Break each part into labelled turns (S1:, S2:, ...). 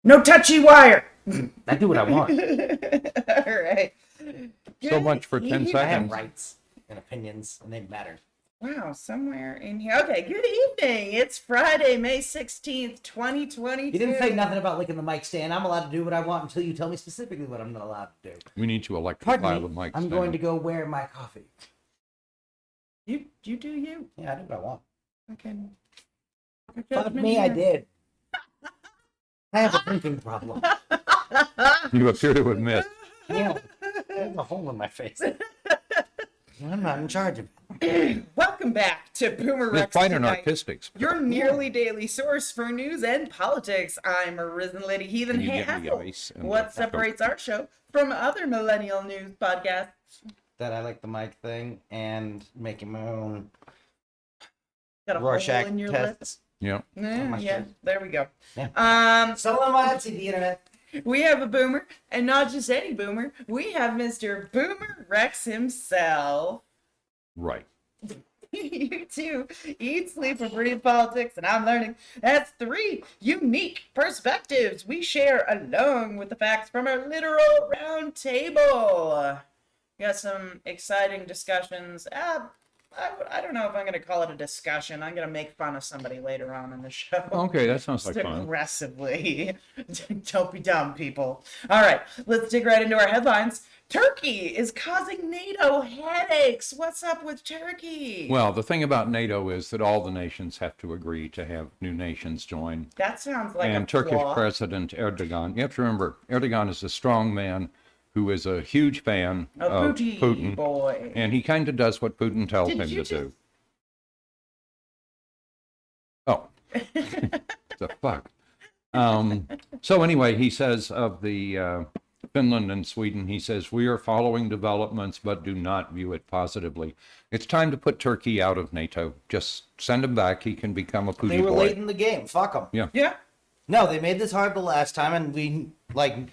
S1: No touchy wire.
S2: I do what I want.
S1: All right.
S3: So much for 10
S2: I have
S3: seconds.
S2: rights and opinions, and they matter.
S1: Wow, somewhere in here. Okay, good evening. It's Friday, May 16th, 2022.
S2: You didn't say nothing about licking the mic stand. I'm allowed to do what I want until you tell me specifically what I'm not allowed to do.
S3: We need to electrify
S2: Pardon
S3: the
S2: me,
S3: mic
S2: I'm
S3: stand.
S2: going to go wear my coffee.
S1: You do you.
S2: Yeah, I do what I want.
S1: Okay.
S2: Fuck me, I did. I have a drinking problem.
S3: You appear to admit.
S2: Yeah, there's a hole in my face. I'm not in charge of it.
S1: Welcome back to Boomer
S3: It's
S1: Rex
S3: fine in
S1: Tonight,
S3: artistics.
S1: your nearly daily source for news and politics. I'm RisenLadyHeathen.
S3: Can you
S1: Hey,
S3: get me
S1: Hassel,
S3: ice and
S1: what
S3: the-
S1: separates our show from other millennial news podcasts?
S2: That I like the mic thing and making my own
S1: Got a
S2: Rorschach
S1: hole in your lip?
S2: tests.
S3: Yeah.
S1: Yeah,
S2: shirt.
S1: there we go.
S2: Yeah. Someone might see the internet.
S1: We have a boomer, and not just any boomer. We have Mr. Boomer Rex himself.
S3: Right.
S1: You too eat, sleep, and breathe politics, and I'm learning that's 3 unique perspectives we share along with the facts from our literal round table. We got some exciting discussions. I don't know if I'm going to call it a discussion. I'm going to make fun of somebody later on in the show.
S3: Okay, that sounds like fun.
S1: Aggressively. Don't be dumb, people. All right, let's dig right into our headlines. Turkey is causing NATO headaches. What's up with Turkey?
S3: Well, the thing about NATO is that all the nations have to agree to have new nations join.
S1: That sounds like
S3: And
S1: a
S3: Turkish
S1: flaw.
S3: President Erdogan, you have to remember, Erdogan is a strong man who is a huge fan of Putin.
S1: Boy.
S3: And he kind of does what Putin tells
S1: Did
S3: him
S1: you
S3: to do. Oh. The fuck. So anyway, he says of the Finland and Sweden, he says, we are following developments, but do not view it positively. It's time to put Turkey out of NATO. Just send him back. He can become a Putin
S2: They were
S3: boy.
S2: late in the game. Fuck them.
S3: Yeah.
S1: Yeah.
S2: No, they made this hard the last time, and we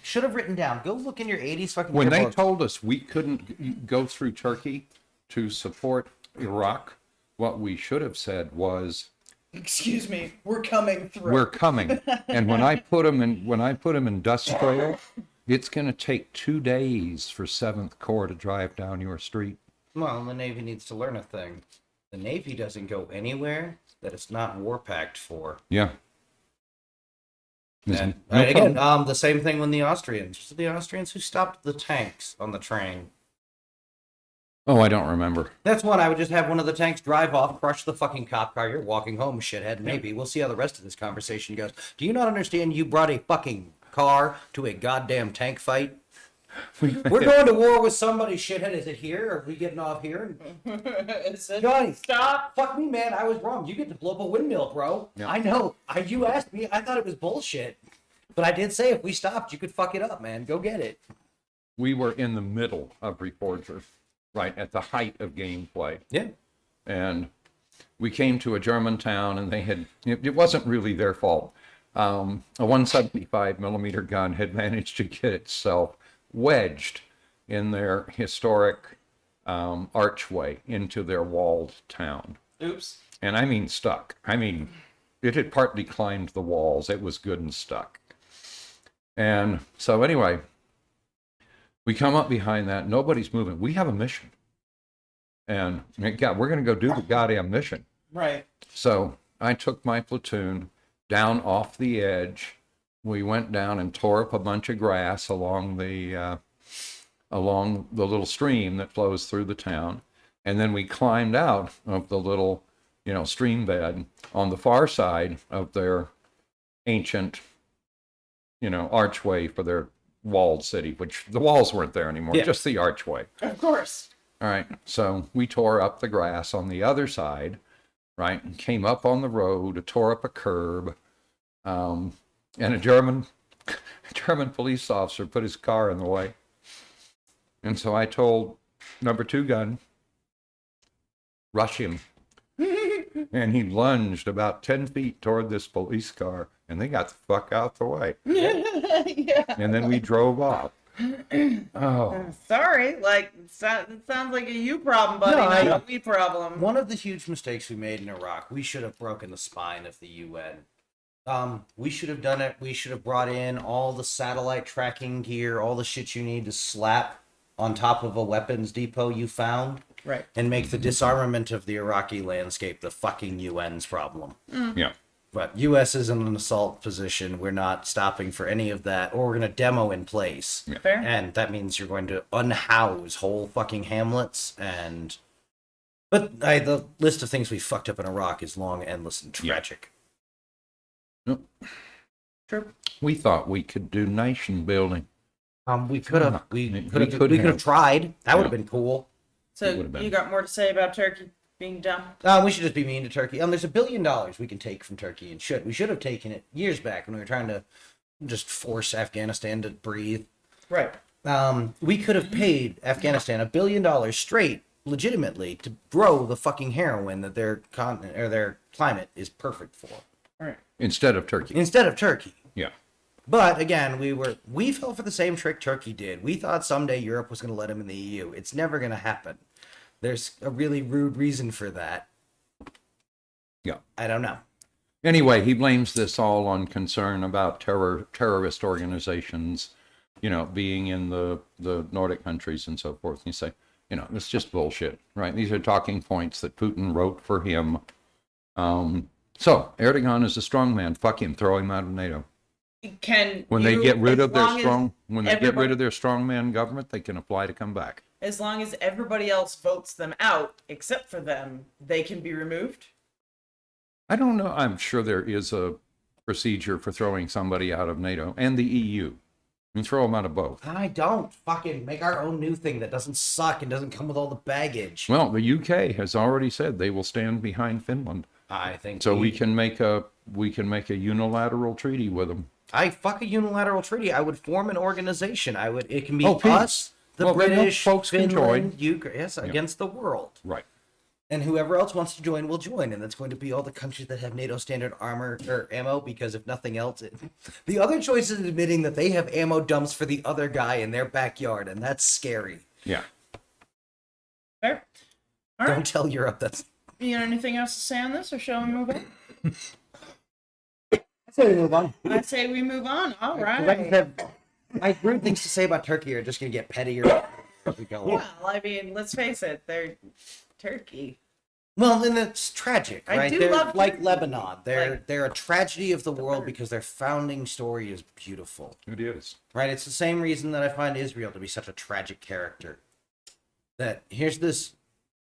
S2: should have written down. Go look in your 80s fucking.
S3: When they
S2: yearbooks.
S3: told us we couldn't go through Turkey to support Iraq, what we should have said was,
S1: Excuse me, we're coming through.
S3: we're coming. And when I put them in industrial, it's going to take 2 days for 7th Corps to drive down your street.
S2: Well, the Navy needs to learn a thing. The Navy doesn't go anywhere that it's not war packed for.
S3: Yeah.
S2: And
S3: No
S2: again,
S3: problem.
S2: the same thing when the Austrians who stopped the tanks on the train.
S3: Oh, I don't remember.
S2: That's one. I would just have one of the tanks drive off, crush the fucking cop car. You're walking home, shithead. Maybe we'll see how the rest of this conversation goes. Do you not understand? You brought a fucking car to a goddamn tank fight. We're going to war with somebody, shithead. Is it here? Or are we getting off here? Johnny,
S1: Stop.
S2: fuck me, man. I was wrong. You get to blow up a windmill, bro.
S3: Yeah.
S2: I know. You asked me. I thought it was bullshit. But I did say if we stopped, you could fuck it up, man. Go get it.
S3: We were in the middle of Reforger, right at the height of gameplay.
S2: Yeah.
S3: And we came to a German town, and it wasn't really their fault. A 175 millimeter gun had managed to get itself wedged in their historic archway into their walled town.
S1: Oops.
S3: And I mean stuck. I mean, it had partly climbed the walls. It was good and stuck. And so anyway, we come up behind that. Nobody's moving. We have a mission. And God, we're going to go do the goddamn mission.
S1: Right.
S3: So I took my platoon down off the edge. We went down and tore up a bunch of grass along the little stream that flows through the town. And then we climbed out of the little, stream bed on the far side of their ancient, archway for their walled city, which the walls weren't there anymore, just the archway.
S1: Of course.
S3: All right. So we tore up the grass on the other side, right, and came up on the road, tore up a curb. And a German police officer put his car in the way. And so I told number 2 gun, rush him. And he lunged about 10 feet toward this police car, and they got the fuck out the way.
S1: Yeah.
S3: And then we drove off. Oh.
S1: Sorry, it sounds like a you problem, buddy,
S2: No,
S1: not a we problem.
S2: One of the huge mistakes we made in Iraq, we should have broken the spine of the UN. We should have done it. We should have brought in all the satellite tracking gear, all the shit you need to slap on top of a weapons depot you found.
S1: Right.
S2: And make the disarmament of the Iraqi landscape the fucking UN's problem.
S3: Yeah.
S2: But U.S. is in an assault position. We're not stopping for any of that. Or we're going to demo in place.
S3: Yeah.
S1: Fair.
S2: And that means you're going to unhouse whole fucking hamlets and... But the list of things we fucked up in Iraq is long, endless, and tragic.
S3: Nope.
S1: True.
S3: We thought we could do nation building.
S2: We could have.
S3: We
S2: We
S3: could
S2: could have
S3: have.
S2: tried. That would
S3: Yeah.
S2: have been cool.
S1: So
S3: would've been.
S1: you got more to say about Turkey being dumb?
S2: We should just be mean to Turkey. There's $1 billion we can take from Turkey, and we should have taken it years back when we were trying to just force Afghanistan to breathe.
S1: Right.
S2: We could have paid Afghanistan $1 billion straight, legitimately, to grow the fucking heroin that their continent or their climate is perfect for,
S1: Right.
S3: Instead of Turkey.
S2: instead of Turkey.
S3: Yeah.
S2: But again, we fell for the same trick Turkey did. We thought someday Europe was going to let them in the EU. It's never going to happen. There's a really rude reason for that.
S3: Yeah.
S2: I don't know.
S3: Anyway, he blames this all on concern about terrorist organizations, being in the Nordic countries and so forth. And you say, it's just bullshit, right? These are talking points that Putin wrote for him. So Erdogan is a strong man. Fuck him. Throw him out of NATO. When they get rid of their strongman government, they can apply to come back.
S1: As long as everybody else votes them out, except for them, they can be removed.
S3: I don't know. I'm sure there is a procedure for throwing somebody out of NATO and the EU. You throw them out of both.
S2: I don't fucking make our own new thing that doesn't suck and doesn't come with all the baggage.
S3: Well, the UK has already said they will stand behind Finland.
S2: I think
S3: So we can make a unilateral treaty with them.
S2: I fuck a unilateral treaty. I would form an organization. It can be
S3: Oh, peace.
S2: us, the
S3: Well, then
S2: British,
S3: folks can
S2: Finland,
S3: join.
S2: UK, yes, against the world.
S3: Right.
S2: And whoever else wants to join will join, and that's going to be all the countries that have NATO standard armor or ammo. Because if nothing else, the other choice is admitting that they have ammo dumps for the other guy in their backyard, and that's scary.
S3: Yeah.
S1: Fair. All
S2: Don't
S1: right.
S2: tell Europe that's.
S1: You got anything else to say on this, or shall we move on?
S2: I say we move on.
S1: I say we move on. All right.
S2: My rude things to say about Turkey are just going to get pettier as we go on.
S1: Well, I mean, let's face it, they're Turkey.
S2: Well, and it's tragic,
S1: I
S2: right?
S1: do
S2: They're
S1: love
S2: like
S1: Turkey.
S2: Lebanon. They're
S1: Like,
S2: a tragedy of the world
S1: bird.
S2: because their founding story is beautiful,
S3: It is.
S2: right? It's the same reason that I find Israel to be such a tragic character. That here's this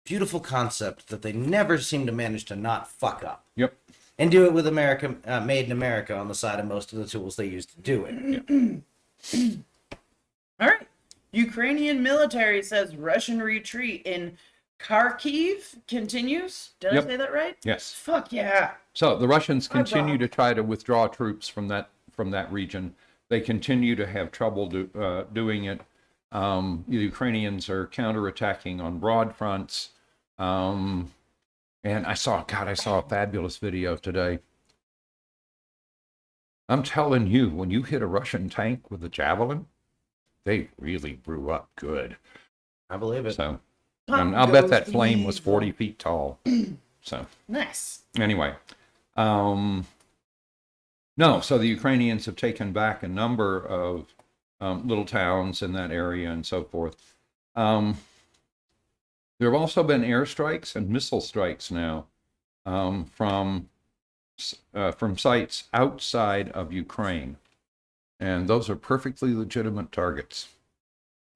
S2: beautiful concept that they never seem to manage to not fuck up
S3: Yep.
S2: and do it with America, made in America on the side of most of the tools they use to do it.
S1: all right. Ukrainian military says Russian retreat in Kharkiv continues. Did
S3: Yep.
S1: I say that right?
S3: Yes.
S1: Fuck yeah.
S3: So the Russians
S1: Hi,
S3: continue
S1: Bob.
S3: to try to withdraw troops from that region. They continue to have trouble doing it. The Ukrainians are counterattacking on broad fronts. And I saw a fabulous video today. I'm telling you, when you hit a Russian tank with a javelin, they really brew up good.
S2: I believe it.
S3: So,
S1: Pop
S3: and I'll bet
S1: goes
S3: that
S1: the
S3: flame was
S1: eagle.
S3: 40 feet tall. So,
S1: Nice.
S3: anyway, no, so the Ukrainians have taken back a number of little towns in that area and so forth. There have also been airstrikes and missile strikes now from sites outside of Ukraine, and those are perfectly legitimate targets.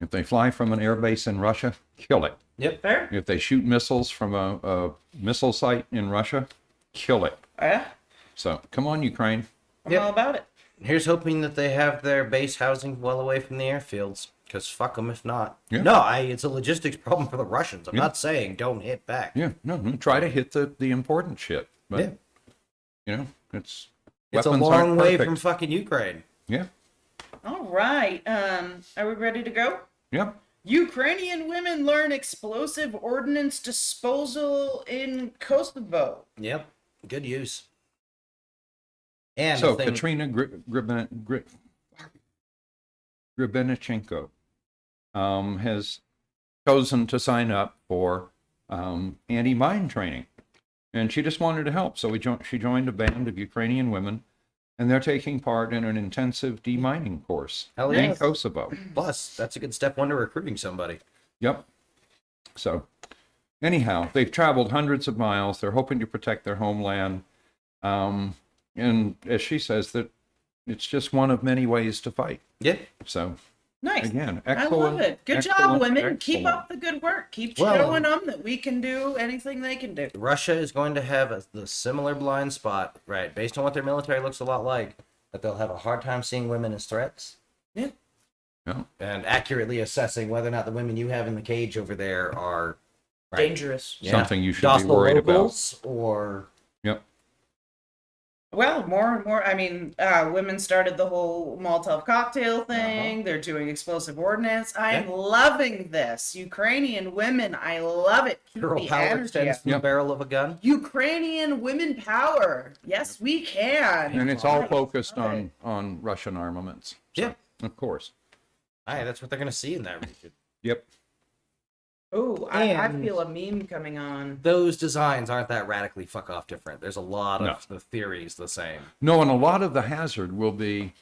S3: If they fly from an airbase in Russia, kill it.
S2: Yep.
S1: Fair.
S3: If they shoot missiles from a missile site in Russia, kill it.
S1: Yeah.
S3: So come on, Ukraine.
S1: I'm
S2: Yep.
S1: all about it.
S2: Here's hoping that they have their base housing well away from the airfields, because fuck them if not.
S3: Yeah.
S2: No, it's a logistics problem for the Russians. I'm
S3: Yeah.
S2: not saying don't hit back.
S3: Yeah, no, try to hit the important shit. But,
S2: Yeah.
S3: it's
S2: It's a
S3: weapons
S2: long
S3: aren't
S2: way
S3: perfect.
S2: from fucking Ukraine.
S3: Yeah,
S1: All right. Are we ready to go?
S3: yeah.
S1: Ukrainian women learn explosive ordnance disposal in Kosovo.
S2: Yep. Good use. And
S3: So
S2: the thing,
S3: Katrina Gribenichenko has chosen to sign up for anti-mine training, and she just wanted to help. So she joined a band of Ukrainian women and they're taking part in an intensive demining course
S2: Hell
S3: in
S2: yes.
S3: Kosovo.
S2: Plus, that's a good step one to recruiting somebody.
S3: Yep. So, anyhow, they've traveled hundreds of miles. They're hoping to protect their homeland. And as she says, that it's just one of many ways to fight.
S2: Yeah.
S3: So,
S1: Nice.
S3: again,
S1: I
S3: excellent.
S1: love it. Good job,
S3: excellent,
S1: women. Keep
S3: excellent.
S1: up the good work. Keep
S2: Well,
S1: showing them that we can do anything they can do.
S2: Russia is going to have the similar blind spot, right? Based on what their military looks a lot like, that they'll have a hard time seeing women as threats.
S1: Yeah.
S3: Yeah.
S2: And accurately assessing whether or not the women you have in the cage over there are
S1: Dangerous.
S3: Something you should be
S2: docile
S3: worried about.
S2: locals, or
S3: Yep.
S1: Well, more and more. I mean, women started the whole Molotov cocktail thing. They're doing explosive ordnance. I'm loving this. Ukrainian women, I love it. Keep
S2: girl
S1: the
S2: power
S1: energy
S2: extends
S1: up.
S2: from the barrel of a gun.
S1: Ukrainian women power. Yes, we can.
S3: And it's all
S1: Right.
S3: focused
S1: Right.
S3: on Russian armaments. So,
S2: Yeah.
S3: of course.
S2: Aye, that's what they're going to see in that region.
S3: Yep.
S1: Oh, I
S2: And-
S1: feel a meme coming on.
S2: Those designs aren't that radically fuck off different. There's a lot
S3: No.
S2: of the theories the same.
S3: No, and a lot of the hazard will be,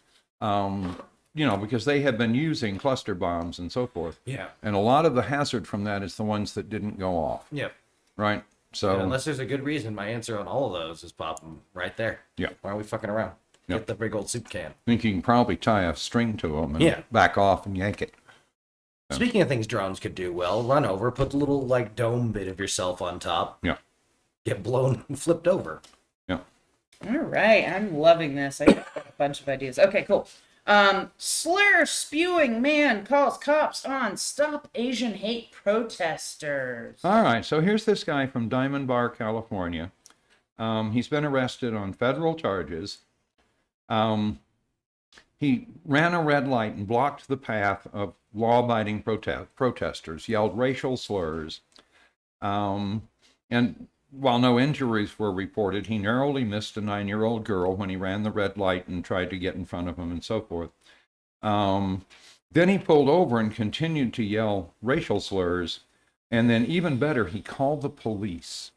S3: because they have been using cluster bombs and so forth.
S2: Yeah.
S3: And a lot of the hazard from that is the ones that didn't go off,
S2: Yep.
S3: right? So,
S2: And unless there's a good reason, my answer on all of those is popping right there.
S3: yeah,
S2: Why are we fucking around?
S3: Yep.
S2: Get the big old soup can.
S3: I think you can probably tie a string to them and
S2: Yeah.
S3: back off and yank it. Yeah.
S2: Speaking of things drones could do well, run over, put the little like dome bit of yourself on top,
S3: Yeah,
S2: get blown and flipped over.
S3: yeah.
S1: All right, I'm loving this. I got a bunch of ideas. Okay, cool. Slur spewing man calls cops on Stop Asian Hate protesters.
S3: All right, so here's this guy from Diamond Bar, California. He's been arrested on federal charges. He ran a red light and blocked the path of law-abiding protesters, yelled racial slurs. And while no injuries were reported, he narrowly missed a 9-year-old girl when he ran the red light and tried to get in front of him and so forth. Then he pulled over and continued to yell racial slurs. And then even better, he called the police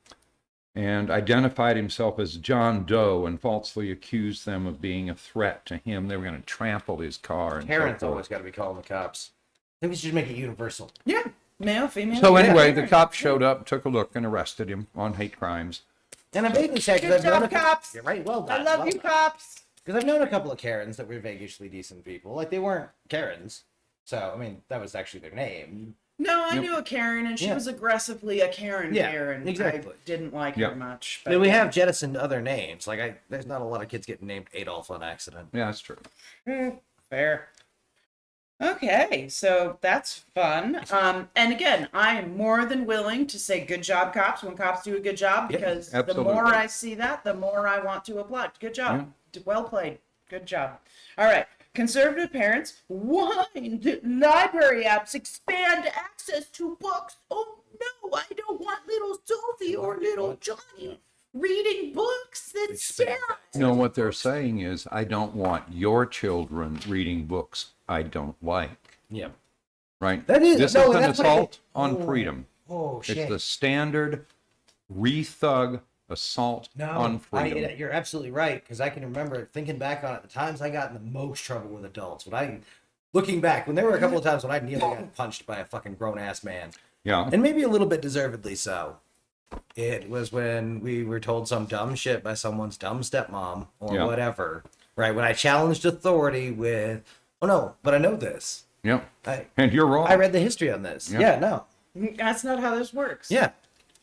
S3: and identified himself as John Doe and falsely accused them of being a threat to him. They were going to trample his car and
S2: Parents
S3: so forth.
S2: always got to be calling the cops. I think we should make it universal.
S1: Yeah, male, female.
S3: So
S1: yeah.
S3: anyway, the cops showed up, took a look, and arrested him on hate crimes.
S2: And I'm vaguely sad
S1: Good
S2: because I've known
S1: job,
S2: a
S1: cops.
S2: You're right, well done.
S1: I love you, cops.
S2: Because I've known a couple of Karens that were vaguely decent people. Like, they weren't Karens. So, I mean, that was actually their name.
S1: No, I
S3: Yep.
S1: knew a Karen, and she
S2: Yeah.
S1: was aggressively a Karen
S2: Yeah,
S1: Karen.
S2: exactly.
S1: I didn't like
S3: Yeah.
S1: her much.
S2: I mean, we have jettisoned other names. Like, there's not a lot of kids getting named Adolf on accident.
S3: Yeah, that's true.
S1: Fair. Okay, so that's fun. And again, I am more than willing to say good job, cops, when cops do a good job,
S2: Yeah,
S1: because the
S3: absolutely.
S1: more I see that, the more I want to applaud. Good job. Well played. Good job. All right. Conservative parents whine that library apps expand access to books. Oh no, I don't want little Sophie or little Johnny reading books. That's terrible.
S3: No, what they're saying is, I don't want your children reading books I don't like.
S2: Yeah.
S3: Right?
S2: That is-
S3: This
S2: no,
S3: is an
S2: that's like
S3: assault
S2: a-
S3: on freedom.
S2: Oh, shit.
S3: It's the standard re-thug assault on freedom.
S2: You're absolutely right, because I can remember thinking back on it, the times I got in the most trouble with adults. Looking back, when there were a couple of times when I nearly got punched by a fucking grown-ass man,
S3: Yeah.
S2: and maybe a little bit deservedly so. It was when we were told some dumb shit by someone's dumb stepmom or
S3: Yeah.
S2: whatever, right? When I challenged authority with, oh no, but I know this.
S3: Yeah.
S2: I
S3: And you're wrong.
S2: read the history on this.
S3: Yeah.
S2: Yeah, no.
S1: That's not how this works.
S2: Yeah.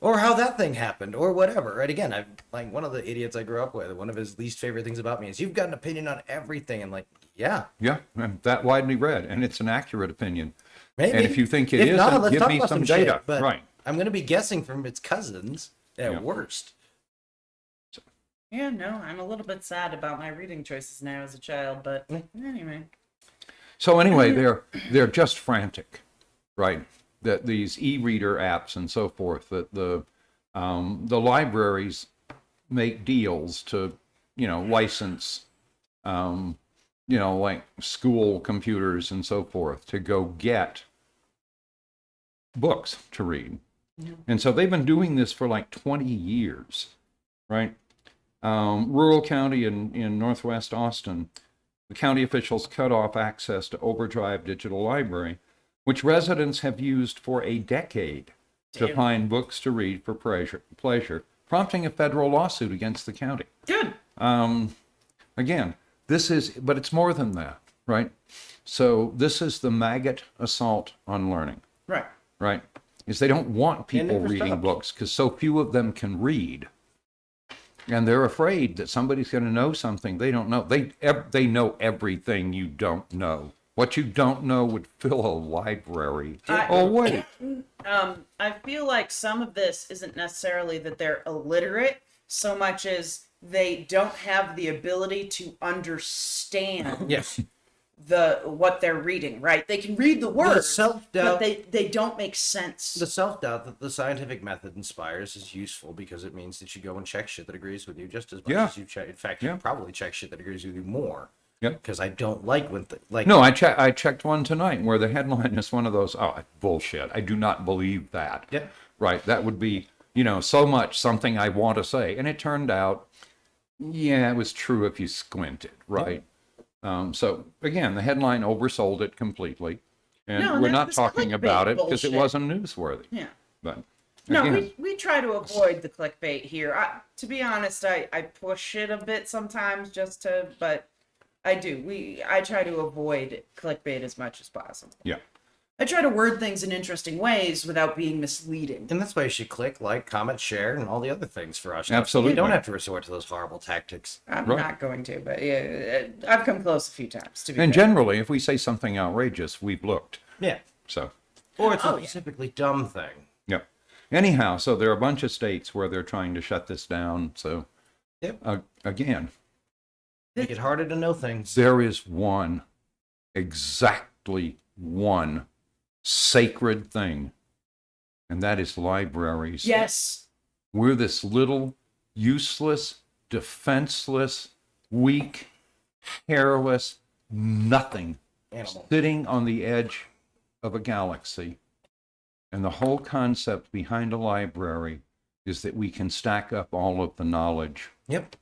S2: Or how that thing happened, or whatever. Right? Again, I like one of the idiots I grew up with. One of his least favorite things about me is you've got an opinion on everything, and like, yeah,
S3: Yeah, and that widely read, and it's an accurate opinion.
S2: maybe.
S3: And if you think it
S2: If
S3: isn't,
S2: not, let's
S3: give
S2: talk
S3: me
S2: about
S3: some
S2: shit,
S3: data.
S2: but
S3: Right.
S2: I'm going to be guessing from its cousins at
S3: Yeah.
S2: worst.
S1: Yeah, no, I'm a little bit sad about my reading choices now as a child, but anyway.
S3: So anyway, they're just frantic, right? That these e-reader apps and so forth, that the libraries make deals to, license, like school computers and so forth to go get books to read. And so they've been doing this for like 20 years, right? Rural county in northwest Austin, the county officials cut off access to Overdrive Digital Library, which residents have used for a decade to
S1: Damn.
S3: find books to read for pleasure, prompting a federal lawsuit against the county.
S1: Good.
S3: Again, but it's more than that, right? So this is the maggot assault on learning,
S1: Right.
S3: right? Is they don't want people
S2: never
S3: reading
S2: stopped.
S3: books because so few of them can read. And they're afraid that somebody's going to know something they don't know. They know everything you don't know. What you don't know would fill a library. Wait.
S1: I feel like some of this isn't necessarily that they're illiterate so much as they don't have the ability to understand
S2: Yes.
S1: what they're reading, right? They can read the
S2: The
S1: words,
S2: self-doubt.
S1: but they don't make sense.
S2: The self-doubt that the scientific method inspires is useful because it means that you go and check shit that agrees with you just as much
S3: Yeah.
S2: as you check. In fact,
S3: Yeah.
S2: you probably check shit that agrees with you more.
S3: Yeah.
S2: Because I don't like when
S3: No, I checked one tonight where the headline is one of those, bullshit. I do not believe that.
S2: Yeah.
S3: Right. That would be, so much something I want to say. And it turned out, yeah, it was true if you squinted, right? So again, the headline oversold it completely. And
S1: No, and
S3: we're
S1: that's
S3: not
S1: this
S3: talking
S1: clickbait
S3: about it because it
S1: bullshit.
S3: wasn't newsworthy.
S1: Yeah.
S3: But
S1: No,
S3: again,
S1: we try to avoid the clickbait here. To be honest, I push it a bit sometimes but I try to avoid clickbait as much as possible.
S3: yeah.
S1: I try to word things in interesting ways without being misleading.
S2: And that's why you should click, like, comment, share, and all the other things for us.
S3: Absolutely.
S2: You don't have to resort to those horrible tactics.
S1: I'm
S3: Right.
S1: not going to, but yeah, I've come close a few times to be
S3: And
S1: fair.
S3: generally, if we say something outrageous, we've looked.
S2: Yeah.
S3: So,
S2: Or it's
S1: Oh,
S2: a
S1: yeah.
S2: specifically dumb thing.
S3: yeah. Anyhow, so there are a bunch of states where they're trying to shut this down. So,
S2: Yep.
S3: again,
S2: Make it harder to know things.
S3: there is exactly one sacred thing, and that is libraries.
S1: Yes.
S3: We're this little, useless, defenseless, weak, hairless, nothing
S2: Animal.
S3: sitting on the edge of a galaxy. And the whole concept behind a library is that we can stack up all of the knowledge.
S2: Yep.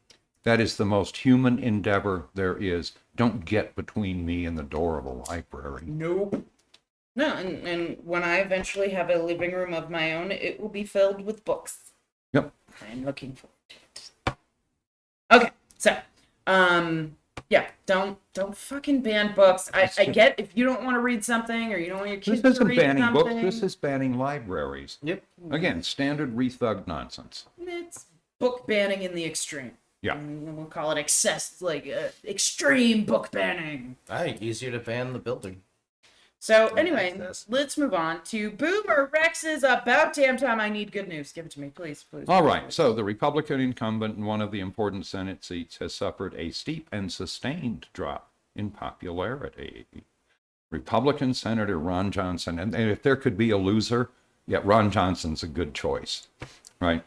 S3: That is the most human endeavor there is. Don't get between me and the door of a library.
S1: Nope. No, and when I eventually have a living room of my own, it will be filled with books.
S3: Yep.
S1: I'm looking forward to it. Okay, so, yeah, don't fucking ban books. I get if you don't want to read something or you don't want your kids
S3: This
S1: to
S3: isn't
S1: read
S3: banning
S1: something.
S3: books. This is banning libraries.
S2: Yep.
S3: Again, standard rethug nonsense.
S1: It's book banning in the extreme.
S3: Yeah.
S1: We'll call it extreme book banning.
S2: I think easier to ban the building.
S1: So anyway,
S2: access.
S1: let's move on to Boomer Rex's About Damn Time I Need Good News. Give it to me, please.
S3: All right. So the Republican incumbent in one of the important Senate seats has suffered a steep and sustained drop in popularity. Republican Senator Ron Johnson, and if there could be a loser, yeah, Ron Johnson's a good choice, right?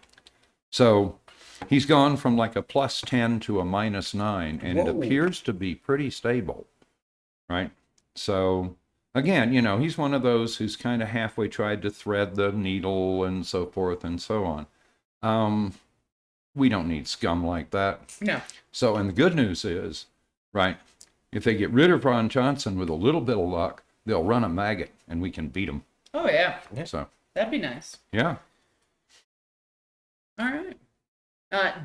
S3: So he's gone from like a +10 to a -9, and it
S2: Whoa.
S3: appears to be pretty stable, right? So again, he's one of those who's kind of halfway tried to thread the needle and so forth and so on. We don't need scum like that.
S1: No.
S3: So, and the good news is, right, if they get rid of Ron Johnson with a little bit of luck, they'll run a maggot and we can beat them.
S1: Oh yeah,
S3: So,
S1: that'd be nice.
S3: yeah.
S1: All right.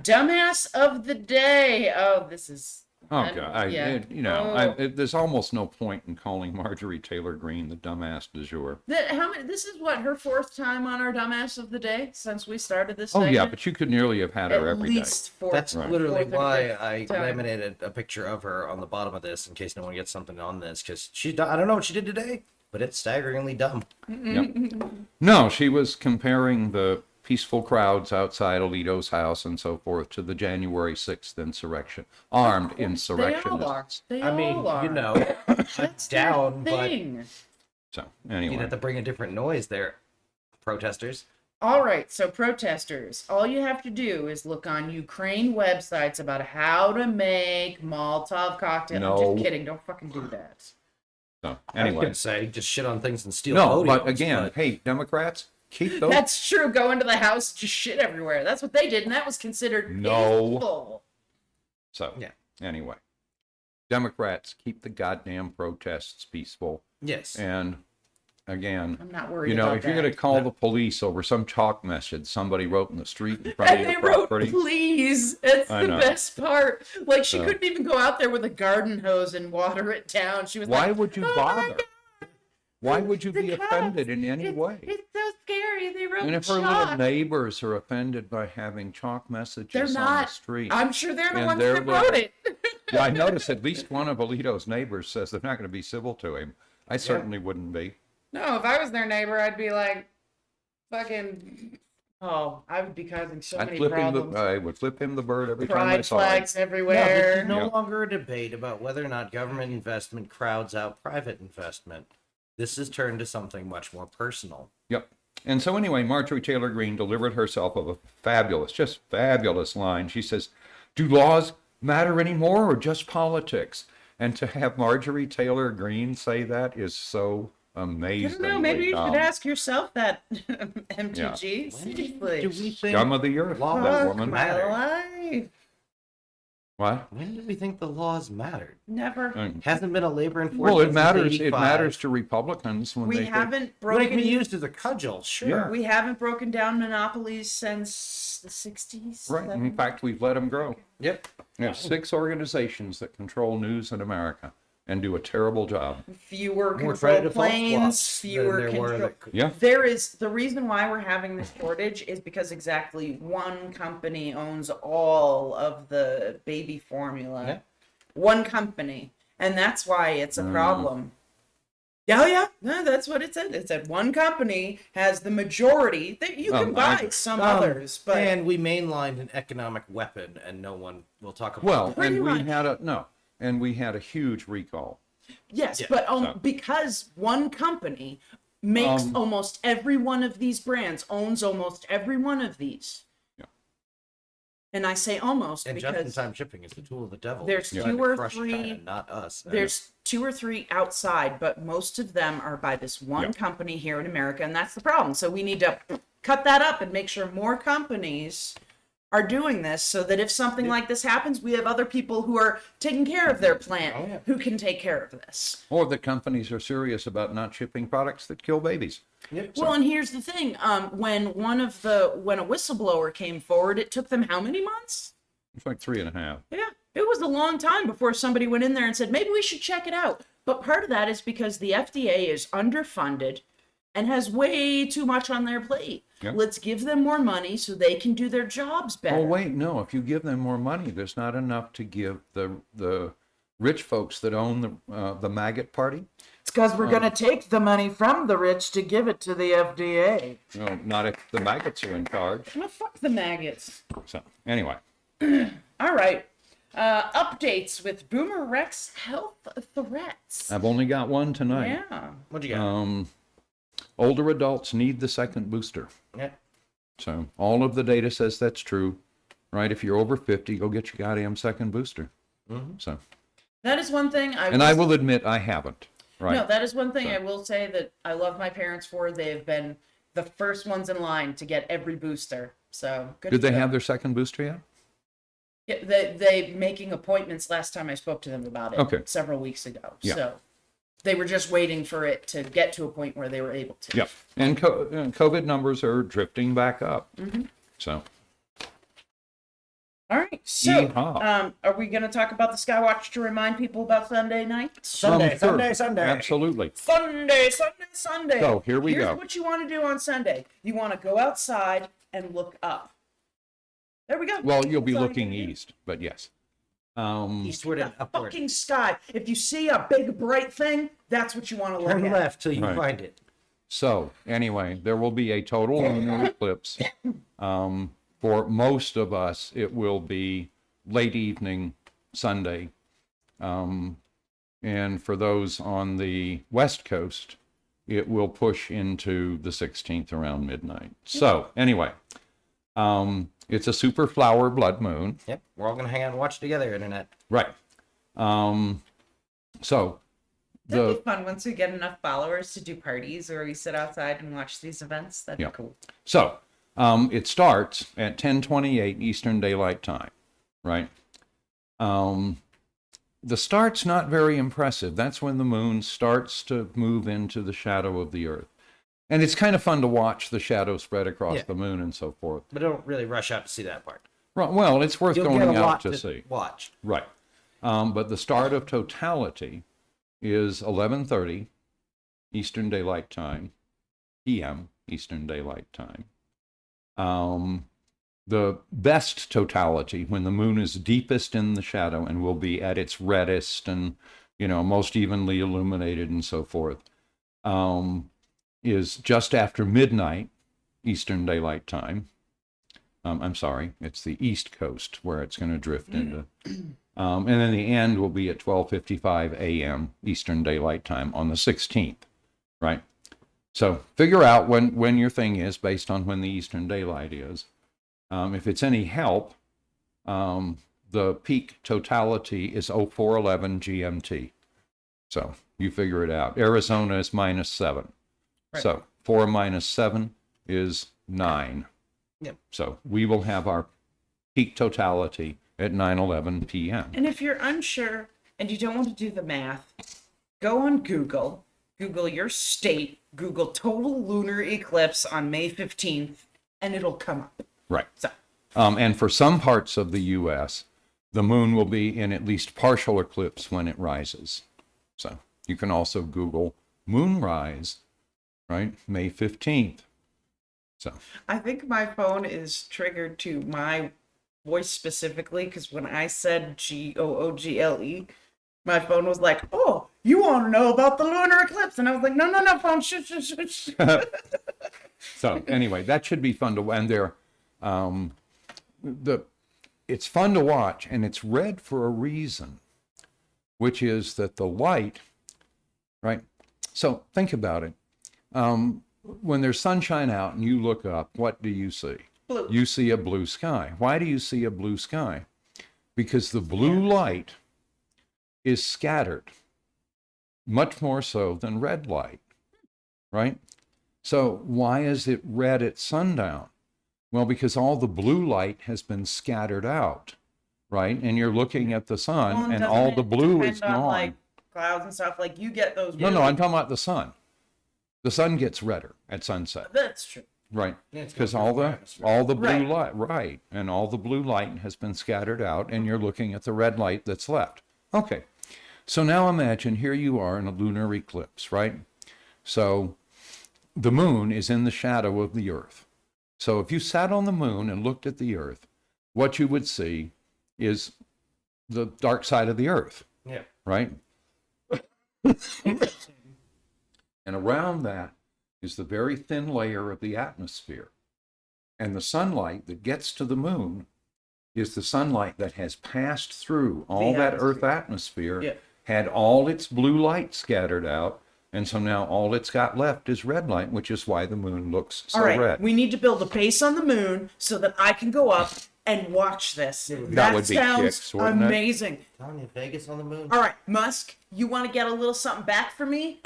S1: Dumbass of the day. Oh, this is.
S3: Oh, God.
S1: yeah.
S3: There's almost no point in calling Marjorie Taylor Greene the dumbass du jour.
S1: This is what, her fourth time on our Dumbass of the Day since we started this
S3: Oh,
S1: segment?
S3: yeah, but you could nearly have had her
S1: At
S3: every day.
S1: least fourth.
S2: That's
S3: Right.
S2: literally
S1: fourth and
S2: why
S1: fifth
S2: I
S1: time.
S2: laminated a picture of her on the bottom of this in case no one gets something on this. Because I don't know what she did today, but it's staggeringly dumb.
S1: Mm-hmm.
S3: Yep. No, she was comparing the peaceful crowds outside Alito's house and so forth to the January 6th insurrection, armed
S1: They all are.
S3: insurrectionists.
S1: They
S2: I mean,
S1: all are.
S2: I'm
S1: That's their
S2: down, but
S1: thing.
S3: So,
S2: you'd
S3: anyway.
S2: have to bring a different noise there, protesters.
S1: All right, so protesters, all you have to do is look on Ukraine websites about how to make Molotov cocktails. I'm
S3: No.
S1: just kidding. Don't fucking do that.
S3: So,
S2: I was
S3: anyway.
S2: gonna say just shit on things and steal
S3: No,
S2: podiums,
S3: but again,
S2: but
S3: hey, Democrats, keep those.
S1: That's true. Go into the house, just shit everywhere. That's what they did, and that was considered
S3: No.
S1: peaceful.
S3: So,
S2: Yeah.
S3: anyway, Democrats, keep the goddamn protests peaceful.
S2: Yes.
S3: And again,
S1: I'm not worried
S3: you know,
S1: about
S3: if you're
S1: that.
S3: going to call the police over some chalk message somebody wrote in the street in front
S1: And
S3: of
S1: they
S3: your
S1: wrote,
S3: property,
S1: please. That's
S3: I
S1: the
S3: know.
S1: best part. Like, she
S3: So-
S1: couldn't even go out there with a garden hose and water it down. She was
S3: why
S1: like,
S3: would you
S1: "Oh my
S3: bother?
S1: God,
S3: Why would you
S1: the
S3: be
S1: cops.
S3: offended in any
S1: It's-
S3: way?
S1: It's so scary. They wrote
S3: And if her
S1: chalk.
S3: little neighbors are offended by having chalk messages
S1: They're
S3: on the
S1: not.
S3: street,
S1: I'm sure they're the
S3: And
S1: ones
S3: they're
S1: that
S3: the-
S1: wrote it.
S3: yeah, I noticed at least one of Alito's neighbors says they're not going to be civil to him. I certainly wouldn't be.
S1: No, if I was their neighbor, I'd be like, fucking, oh, I would be causing so many problems.
S3: I would flip him the bird every time I
S1: Pride
S3: saw him.
S1: flags
S2: No, this
S1: everywhere.
S2: is no
S3: Yeah.
S2: longer a debate about whether or not government investment crowds out private investment. This has turned to something much more personal.
S3: Yep. And so anyway, Marjorie Taylor Greene delivered herself of a fabulous, just fabulous line. She says, "Do laws matter anymore or just politics?" And to have Marjorie Taylor Greene say that is so
S1: I
S3: amazing.
S1: don't know. Maybe you should ask yourself that, MTG.
S2: Do
S1: Seriously.
S2: we think
S3: Scum of the earth,
S2: laws
S3: that
S1: Fuck
S3: woman.
S1: my
S2: matter?
S1: life.
S3: What?
S2: When did we think the laws mattered?
S1: Never.
S2: Hasn't been a labor enforcement.
S3: Well, it
S2: since
S3: matters. It
S2: 85.
S3: matters to Republicans when
S1: We
S3: they
S1: haven't
S2: When it can be
S1: broken.
S2: used as a cudgel, sure.
S3: Yeah.
S1: We haven't broken down monopolies since the 60s.
S3: right. In
S1: 70s.
S3: fact, we've let them grow.
S2: Yep.
S3: We have 6 organizations that control news in America and do a terrible job.
S1: Fewer
S2: More
S1: control
S2: credit default
S1: planes.
S2: swaps than
S1: Fewer
S2: there were
S1: control.
S2: that-
S3: Yeah.
S1: There is the reason why we're having this shortage is because exactly one company owns all of the baby formula.
S2: Yeah.
S1: One company, and that's why it's a problem. Yeah, no, that's what it said. It said one company has the majority. That you can buy some others, but
S2: And we mainlined an economic weapon, and no one will talk about
S3: Well,
S2: it.
S1: Pretty
S3: and we
S1: much.
S3: had a huge recall.
S1: yes,
S2: Yeah,
S1: but
S3: so-
S1: because one company makes
S3: Um,
S1: almost every one of these brands, owns almost every one of these.
S3: Yeah.
S1: And I say almost
S2: And
S1: because
S2: just-in-time shipping is the tool of the devil.
S1: there's
S2: He's trying
S1: two
S2: to
S1: or
S2: crush
S1: three-
S2: China, not us.
S1: there's 2 or 3 outside, but most of them are by this one
S3: Yeah.
S1: company here in America, and that's the problem. So we need to cut that up and make sure more companies are doing this so that if something like this happens, we have other people who are taking care of their plant
S2: Oh, yeah.
S1: who can take care of this.
S3: Or the companies are serious about not shipping products that kill babies.
S2: Yep.
S1: Well, and here's the thing: when when a whistleblower came forward, it took them how many months?
S3: It's like 3.5.
S1: Yeah, it was a long time before somebody went in there and said, maybe we should check it out. But part of that is because the FDA is underfunded and has way too much on their plate.
S3: Yeah.
S1: Let's give them more money so they can do their jobs better.
S3: Oh wait, no. If you give them more money, there's not enough to give the rich folks that own the maggot party.
S1: It's because we're going to take the money from the rich to give it to the FDA.
S3: No, not if the maggots are in charge.
S1: Well, fuck the maggots.
S3: So anyway,
S1: All right. Updates with Boomer Rex health threats.
S3: I've only got one tonight.
S1: Yeah.
S2: What'd you got?
S3: Older adults need the second booster.
S2: Yeah.
S3: So all of the data says that's true, right? If you're over 50, go get your goddamn second booster. So,
S1: That is one thing
S3: and I will admit I haven't. Right?
S1: No, that is one thing
S3: So-
S1: I will say that I love my parents for. They have been the first ones in line to get every booster. So good.
S3: Did
S1: for
S3: they
S1: them.
S3: have their second booster yet?
S1: Yeah, they making appointments last time I spoke to them about it.
S3: Okay.
S1: Several weeks ago.
S3: Yeah.
S1: So they were just waiting for it to get to a point where they were able to.
S3: Yep. And COVID numbers are drifting back up. So,
S1: All right. So,
S3: Yeehaw.
S1: are we going to talk about the Skywatch to remind people about Sunday night?
S2: Sunday,
S3: sure.
S2: Sunday, Sunday.
S3: Absolutely.
S1: Sunday, Sunday, Sunday.
S3: So, here we
S1: Here's
S3: go.
S1: what you want to do on Sunday. You want to go outside and look up. There we go.
S3: Well, you'll be
S1: That's all
S3: looking
S1: you can do.
S3: east, but yes.
S2: Eastward and
S1: The
S2: upward.
S1: fucking sky. If you see a big bright thing, that's what you want to look
S2: Turn
S1: at.
S2: left till you
S3: Right.
S2: find it.
S3: So, anyway, there will be a total lunar eclipse. For most of us, it will be late evening Sunday. And for those on the West Coast, it will push into the 16th around midnight. So, anyway, it's a super flower blood moon.
S2: Yep. We're all gonna hang out and watch together, internet.
S3: Right. So
S1: That'd be fun once we get enough followers to do parties or we sit outside and watch these events. That'd be cool.
S3: So it starts at 10:28 Eastern Daylight Time, right? The start's not very impressive. That's when the moon starts to move into the shadow of the Earth. And it's kind of fun to watch the shadow spread across the moon and so forth.
S2: But don't really rush out to see that part.
S3: Right. Well, it's worth
S2: You'll
S3: going
S2: get a
S3: out
S2: lot
S3: to see.
S2: Watch.
S3: Right. But the start of totality is 11:30 Eastern Daylight Time, p.m. Eastern Daylight Time. The best totality, when the moon is deepest in the shadow and will be at its reddest and, most evenly illuminated and so forth, is just after midnight Eastern Daylight Time. I'm sorry, it's the East Coast where it's going to drift into. And then the end will be at 12:55 a.m. Eastern Daylight Time on the 16th, right? So figure out when your thing is based on when the Eastern Daylight is. If it's any help, the peak totality is 0411 GMT. So you figure it out. Arizona is -7. Right. So 4 minus 7 is 9.
S2: Yep.
S3: So we will have our peak totality at 9:11 p.m.
S1: And if you're unsure and you don't want to do the math, go on Google your state, Google total lunar eclipse on May 15th, and it'll come up.
S3: Right.
S1: So.
S3: And for some parts of the U.S., the moon will be in at least partial eclipse when it rises. So you can also Google moonrise, right, May 15th. So
S1: I think my phone is triggered to my voice specifically because when I said Google, my phone was like, "Oh, you want to know about the lunar eclipse?" And I was like, "No, phone, shh."
S3: So anyway, that should be fun to, and it's fun to watch, and it's red for a reason, which is that the light, right? So think about it. When there's sunshine out and you look up, what do you see?
S1: Blue.
S3: You see a blue sky. Why do you see a blue sky? Because the blue light is scattered, much more so than red light, right? So why is it red at sundown? Well, because all the blue light has been scattered out, right? And you're looking at the sun, and all the blue is gone.
S1: Like clouds and stuff, like you get those.
S3: No, I'm talking about the sun. The sun gets redder at sunset.
S1: That's true.
S3: Right, because all the blue light, right, and all the blue light has been scattered out, and you're looking at the red light that's left. Okay, so now imagine here you are in a lunar eclipse, right? So the moon is in the shadow of the Earth. So if you sat on the moon and looked at the Earth, what you would see is the dark side of the Earth.
S2: Yeah.
S3: Right? And around that is the very thin layer of the atmosphere. And the sunlight that gets to the moon is the sunlight that has passed through all that Earth atmosphere, had all its blue light scattered out, and so now all it's got left is red light, which is why the moon looks so red.
S1: We need to build a base on the moon so that I can go up and watch this.
S3: That would be
S1: sounds
S3: kicks, wouldn't it?
S1: amazing.
S2: Telling you, Vegas on the moon.
S1: All right, Musk, you want to get a little something back for me?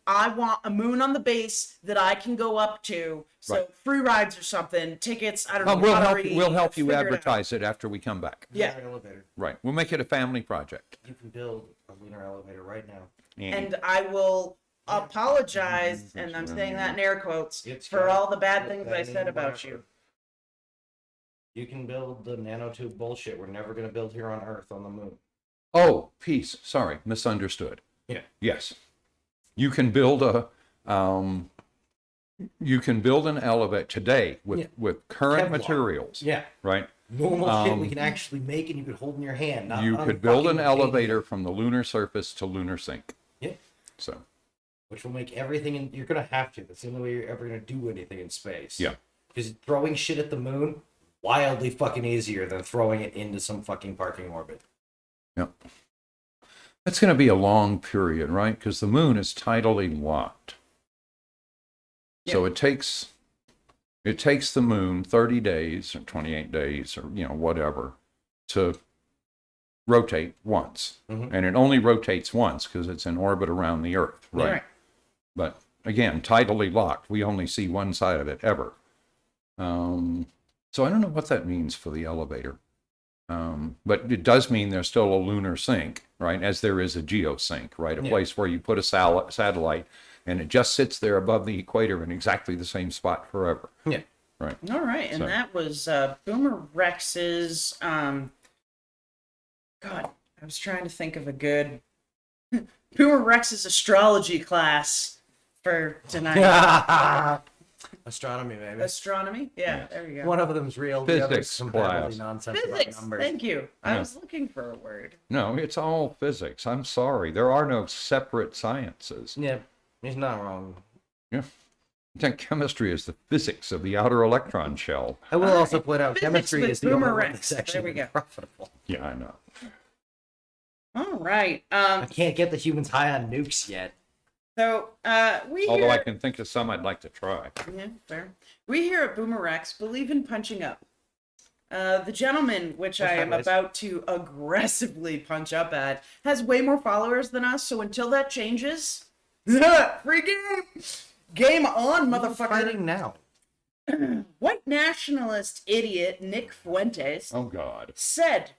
S1: I want a moon on the base that I can go up to. So free rides or something, tickets, I don't know.
S3: We'll help you advertise it after we come back.
S1: Yeah.
S2: Elevator.
S3: Right. We'll make it a family project.
S2: You can build a lunar elevator right now.
S1: And I will apologize, and I'm saying that in air quotes, for all the bad things I said about you.
S2: You can build the nanotube bullshit we're never going to build here on Earth on the moon.
S3: Oh, peace. Sorry, misunderstood.
S2: Yeah.
S3: Yes. You can build an elevator today with current
S2: Kevlar
S3: materials.
S2: Yeah.
S3: Right?
S2: Normal shit we can actually make and you could hold in your hand. Not
S3: you could build an elevator from the lunar surface to lunar sink.
S2: Yeah.
S3: So.
S2: Which will make everything, you're going to have to. That's the only way you're ever going to do anything in space.
S3: Yeah.
S2: Because throwing shit at the moon, wildly fucking easier than throwing it into some fucking parking orbit.
S3: Yep. That's going to be a long period, right? Because the moon is tidally locked. Yep. So it takes the moon 30 days or 28 days or, whatever to rotate once. And it only rotates once because it's in orbit around the Earth, right?
S1: Right.
S3: But again, tidally locked. We only see one side of it ever. So I don't know what that means for the elevator. But it does mean there's still a lunar sink, right? As there is a geosync, right? A place where you put a satellite and it just sits there above the equator in exactly the same spot forever.
S2: Yeah.
S3: Right.
S1: All right, and
S3: So-
S1: that was Boomer Rex's. God, I was trying to think of a good Boomer Rex's astrology class for tonight.
S2: Astronomy, maybe.
S1: Astronomy? Yeah, there you go.
S2: One of them's real, the other's
S3: Physics
S2: some
S3: class.
S2: badly nonsense
S1: Physics.
S2: numbers.
S1: Thank you. I
S3: Yeah.
S1: was looking for a word.
S3: No, it's all physics. I'm sorry. There are no separate sciences.
S2: Yeah, he's not wrong.
S3: Yeah. I think chemistry is the physics of the outer electron shell.
S2: I will
S1: All
S2: also
S1: right.
S2: point out
S1: Physics
S2: chemistry
S1: with
S2: is the only
S1: Boomer
S2: one
S1: Rex.
S2: that's actually
S1: There we
S2: been
S1: go.
S2: profitable.
S3: Yeah, I know.
S1: All right.
S2: I can't get the humans high on nukes yet.
S1: So we
S3: Although
S1: here,
S3: I can think of some I'd like to try.
S1: yeah, fair. We here at Boomer Rex believe in punching up. The gentleman, which I am
S2: Nice.
S1: about to aggressively punch up at, has way more followers than us. So until that changes, free game, game on, motherfucker.
S2: Fighting now.
S1: White nationalist idiot Nick Fuentes
S3: Oh, God.
S1: said,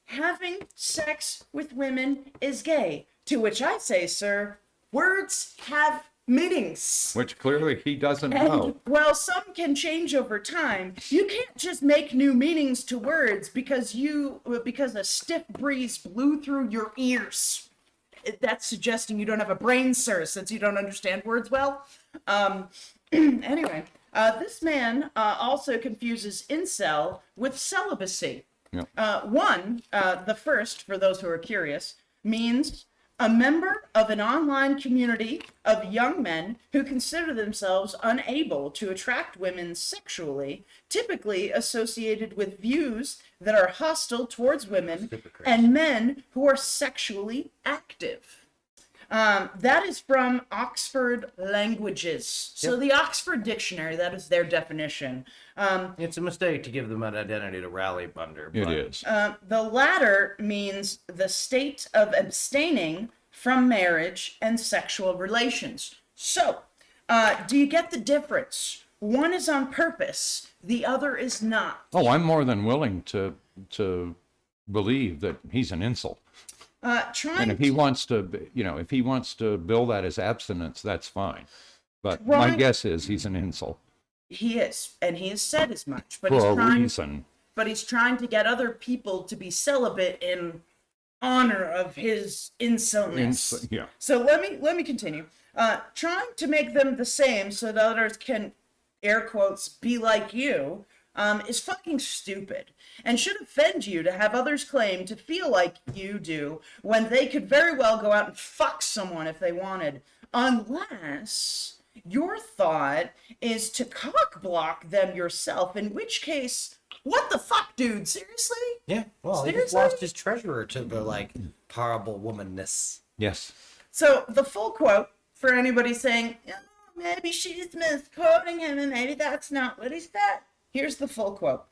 S1: "Having sex with women is gay." To which I say, sir, words have meanings.
S3: Which clearly he doesn't
S1: And
S3: know.
S1: while some can change over time, you can't just make new meanings to words because a stiff breeze blew through your ears. That's suggesting you don't have a brain, sir, since you don't understand words well. Anyway, this man also confuses incel with celibacy.
S3: Yep.
S1: The first, for those who are curious, means a member of an online community of young men who consider themselves unable to attract women sexually, typically associated with views that are hostile towards women and men who are sexually active. That is from Oxford Languages. So the Oxford Dictionary, that is their definition.
S2: It's a mistake to give them an identity to rally under.
S3: It
S2: but
S3: is.
S1: The latter means the state of abstaining from marriage and sexual relations. So, do you get the difference? One is on purpose, the other is not.
S3: Oh, I'm more than willing to believe that he's an incel. And if he wants to, if he wants to bill that as abstinence, that's fine. But my
S1: Right.
S3: guess is he's an incel
S1: He is, and he has said as much. But
S3: for a reason.
S1: But he's trying to get other people to be celibate in honor of his incelness.
S3: Yeah.
S1: So let me continue. Trying to make them the same so that others can, air quotes, be like you, is fucking stupid and should offend you to have others claim to feel like you do when they could very well go out and fuck someone if they wanted, unless your thought is to cock block them yourself, in which case, what the fuck, dude? Seriously?
S2: Yeah, well, he just
S1: Seriously?
S2: lost his treasurer to the, horrible womanness.
S3: Yes.
S1: So the full quote, for anybody saying, oh, maybe she's misquoting him and maybe that's not what he said. Here's the full quote.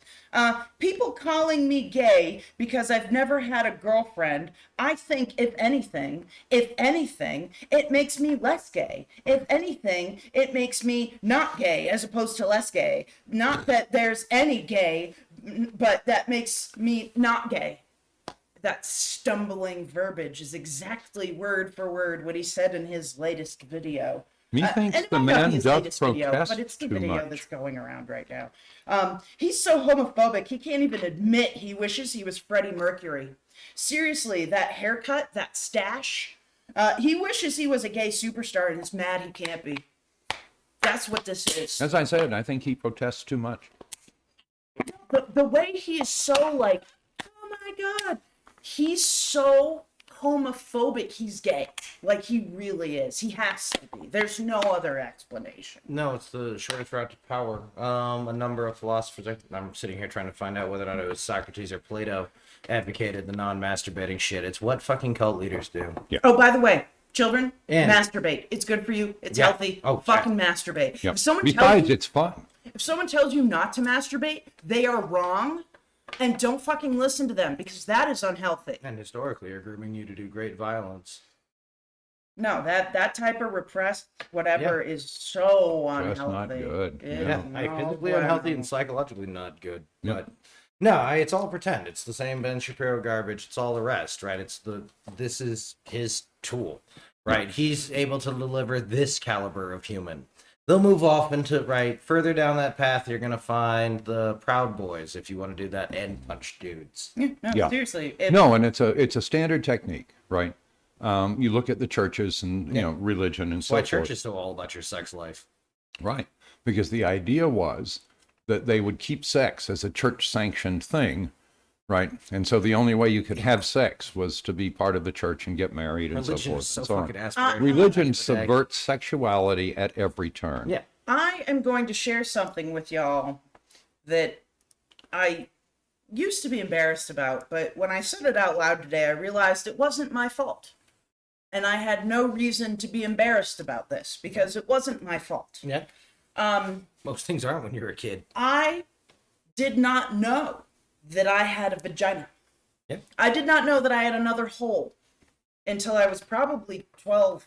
S1: People calling me gay because I've never had a girlfriend, I think if anything, it makes me less gay. If anything, it makes me not gay as opposed to less gay. Not that there's any gay, but that makes me not gay. That stumbling verbiage is exactly word for word what he said in his latest video.
S3: Methinks
S1: And it
S3: the
S1: might not
S3: man
S1: be his
S3: doth
S1: latest video,
S3: protest
S1: but it's the
S3: too
S1: video
S3: much.
S1: that's going around right now. He's so homophobic, he can't even admit he wishes he was Freddie Mercury. Seriously, that haircut, that stash, he wishes he was a gay superstar and is mad he can't be. That's what this is.
S3: As I said, I think he protests too much.
S1: The way he is so like, oh my God, he's so homophobic, he's gay. Like, he really is. He has to be. There's no other explanation.
S2: No, it's the shortest route to power. A number of philosophers, I'm sitting here trying to find out whether or not it was Socrates or Plato, advocated the non-masturbating shit. It's what fucking cult leaders do.
S1: Oh, by the way, children,
S2: And-
S1: masturbate. It's good for you. It's
S2: Yeah.
S1: healthy.
S2: Oh,
S1: fucking masturbate.
S3: Yep.
S1: If someone
S3: Besides,
S1: tells you,
S3: it's fun.
S1: if someone tells you not to masturbate, they are wrong. And don't fucking listen to them because that is unhealthy.
S2: And historically are grooming you to do great violence.
S1: No, that type of repressed whatever is so
S3: That's
S1: unhealthy.
S3: not good.
S1: It
S3: Yeah.
S1: is
S2: Physically
S1: not
S2: unhealthy
S1: well.
S2: and psychologically not good.
S3: Yep.
S2: But no, it's all pretend. It's the same Ben Shapiro garbage. It's all the rest, right? This is his tool, right? He's able to deliver this caliber of human. They'll move off into further down that path. You're gonna find the Proud Boys if you want to do that and punch dudes.
S1: No,
S3: Yeah.
S1: seriously.
S3: No, and it's a standard technique, right? You look at the churches and religion and so
S2: Why
S3: forth.
S2: church is so all about your sex life.
S3: Right. Because the idea was that they would keep sex as a church sanctioned thing, right? And so the only way you could have sex was to be part of the church and get married and
S2: Religion
S3: so forth
S2: is so
S3: and so
S2: fucking
S3: on.
S2: aspirational.
S3: Religion subverts sexuality at every turn.
S2: Yeah.
S1: I am going to share something with y'all that I used to be embarrassed about, but when I said it out loud today, I realized it wasn't my fault. And I had no reason to be embarrassed about this because it wasn't my fault.
S2: Yeah. Most things aren't when you're a kid.
S1: I did not know that I had a vagina.
S2: Yeah.
S1: I did not know that I had another hole until I was probably 12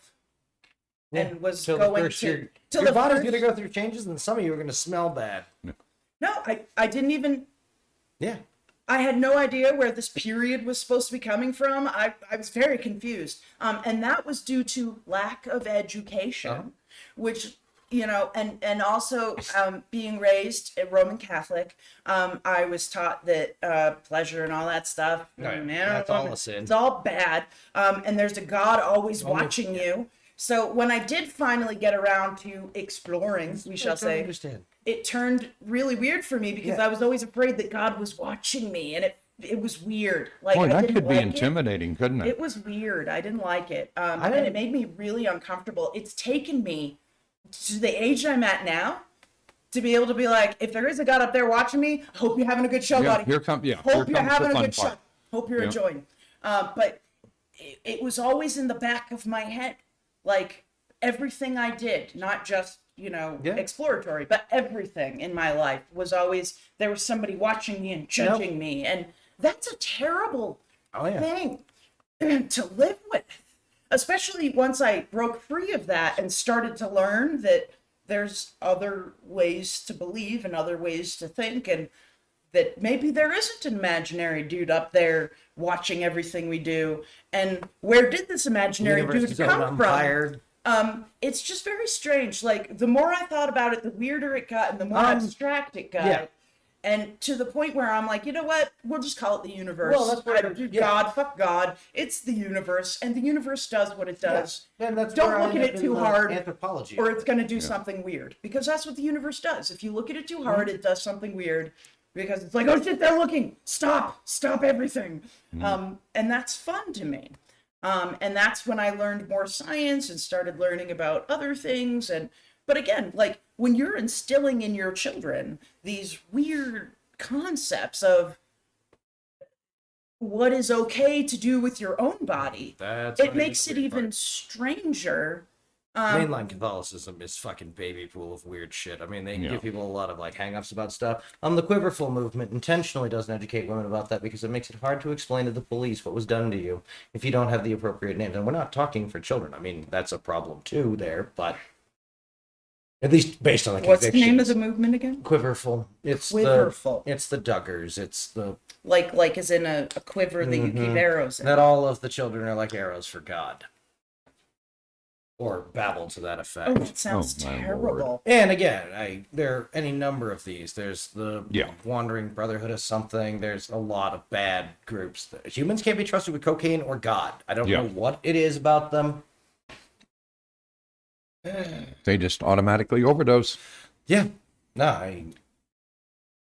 S1: and was
S2: Till
S1: going
S2: the first
S1: to...
S2: year.
S1: till
S2: Your
S1: the
S2: body's
S1: first-
S2: gonna go through changes, and some of you are gonna smell bad.
S1: No, I didn't even...
S2: Yeah.
S1: I had no idea where this period was supposed to be coming from. I was very confused. And that was due to lack of education, which, and also being raised a Roman Catholic, I was taught that pleasure and all that stuff,
S2: That's all a sin.
S1: it's all bad. And there's a God always watching you. So when I did finally get around to exploring, we shall say,
S2: Understand.
S1: it turned really weird for me because I was always afraid that God was watching me, and it was weird. Like,
S3: Boy,
S1: I
S3: that
S1: didn't
S3: could be
S1: like
S3: intimidating, couldn't it?
S1: It was weird. I didn't like it, and it made me really uncomfortable. It's taken me to the age I'm at now to be able to be like, if there is a God up there watching me, hope you're having a good show, buddy.
S3: Here
S1: Hope
S3: comes
S1: you're
S3: the
S1: having a
S3: fun
S1: good
S3: part.
S1: show. Hope you're enjoying. But it was always in the back of my head, like everything I did, not just exploratory, but everything in my life was always there was somebody watching me and judging me, and that's a terrible thing to live with, especially once I broke free of that and started to learn that there's other ways to believe and other ways to think, and that maybe there isn't an imaginary dude up there watching everything we do. And where did this imaginary dude come from? It's just very strange. Like, the more I thought about it, the weirder it got and the more abstract it got.
S2: Yeah.
S1: And to the point where I'm like, you know what? We'll just call it the universe.
S2: Well, that's where
S1: God, fuck God. It's the universe, and the universe does what it does.
S2: Yeah. And that's
S1: Don't
S2: where I
S1: look at
S2: end
S1: it
S2: up
S1: too
S2: in
S1: hard,
S2: anthropology.
S1: or it's going to do something weird. Because that's what the universe does. If you look at it too hard, it does something weird. Because it's like, oh shit, they're looking. Stop everything. And that's fun to me. And that's when I learned more science and started learning about other things. But again, like, when you're instilling in your children these weird concepts of what is okay to do with your own body, it makes it even stranger.
S2: Mainline Catholicism is fucking baby pool of weird shit. I mean, they give people a lot of hang-ups about stuff. The Quiverful movement intentionally doesn't educate women about that because it makes it hard to explain to the police what was done to you if you don't have the appropriate names. And we're not talking for children. I mean, that's a problem too there, but at least based on the
S1: What's the name of
S2: convictions.
S1: the movement again?
S2: Quiverful. It's
S1: Quiverful.
S2: It's the Duggars. It's the
S1: Like as in a quiver that you keep arrows in.
S2: that all of the children are like arrows for God. Or babble to that effect.
S1: Oh, that sounds
S3: Oh, my
S1: terrible.
S2: And again, there are any number of these. There's the
S3: Yeah.
S2: Wandering Brotherhood of something. There's a lot of bad groups. Humans can't be trusted with cocaine or God. I don't know what it is about them.
S3: They just automatically overdose.
S2: Yeah.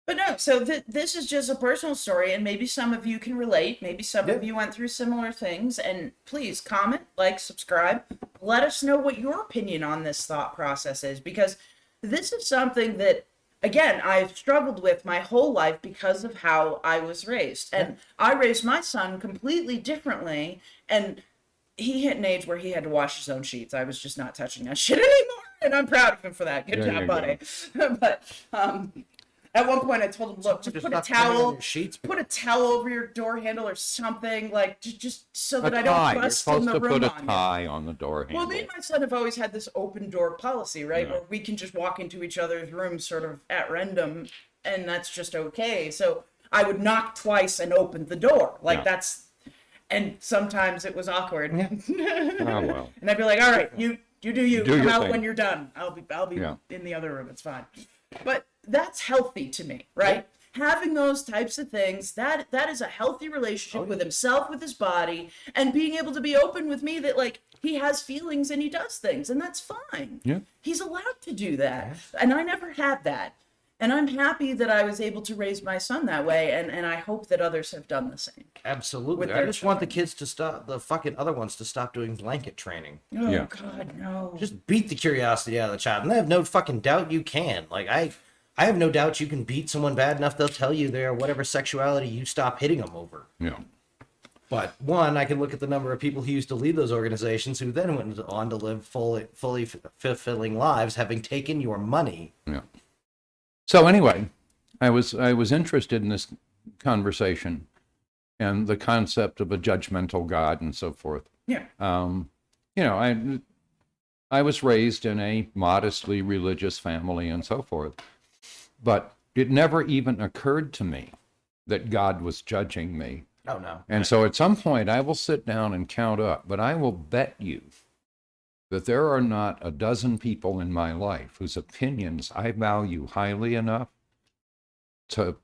S1: But no, so this is just a personal story, and maybe some of you can relate. Maybe some of you went through similar things, and please comment, like, subscribe. Let us know what your opinion on this thought process is, because this is something that, again, I've struggled with my whole life because of how I was raised. And I raised my son completely differently, and he hit an age where he had to wash his own sheets. I was just not touching that shit anymore, and I'm proud of him for that. Good
S3: There
S1: job,
S3: you
S1: buddy. At one point, I told him, "Look, just put a
S2: stop coming on
S1: towel,
S2: your sheets.
S1: put a towel over your door handle or something, like just so
S3: A
S1: that I
S3: tie.
S1: don't
S3: You're
S1: rust in
S3: supposed
S1: the
S3: to
S1: room
S3: put a
S1: on you."
S3: tie on the door handle.
S1: Well, me and my son have always had this open door policy, right?
S3: Yeah.
S1: Where we can just walk into each other's rooms sort of at random, and that's just okay. So I would knock twice and open the door. Like
S3: Yeah.
S1: and sometimes it was awkward.
S3: Oh, well.
S1: And I'd be like, "All right, you do you.
S3: Do
S1: Come
S3: your
S1: out
S3: thing.
S1: when you're done. I'll be
S3: Yeah.
S1: in the other room. It's fine." But that's healthy to me, right? Having those types of things, that is a healthy relationship with himself, with his body, and being able to be open with me that, like, he has feelings and he does things, and that's fine.
S3: Yeah.
S1: He's allowed to do that. And I never had that. And I'm happy that I was able to raise my son that way, and I hope that others have done the same.
S2: Absolutely.
S1: With
S2: I
S1: their
S2: just want the kids to stop, the fucking other ones to stop doing blanket training.
S1: Oh,
S3: Yeah.
S1: God, no.
S2: Just beat the curiosity out of the child. And I have no fucking doubt you can. Like, I have no doubt you can beat someone bad enough they'll tell you they're whatever sexuality you stop hitting them over.
S3: Yeah.
S2: But one, I can look at the number of people who used to lead those organizations who then went on to live fully fulfilling lives, having taken your money.
S3: Yeah. So anyway, I was interested in this conversation and the concept of a judgmental God and so forth.
S1: Yeah.
S3: You know, I was raised in a modestly religious family and so forth, but it never even occurred to me that God was judging me.
S2: Oh, no.
S3: And so at some point I will sit down and count up, but I will bet you that there are not a dozen people in my life whose opinions I value highly enough to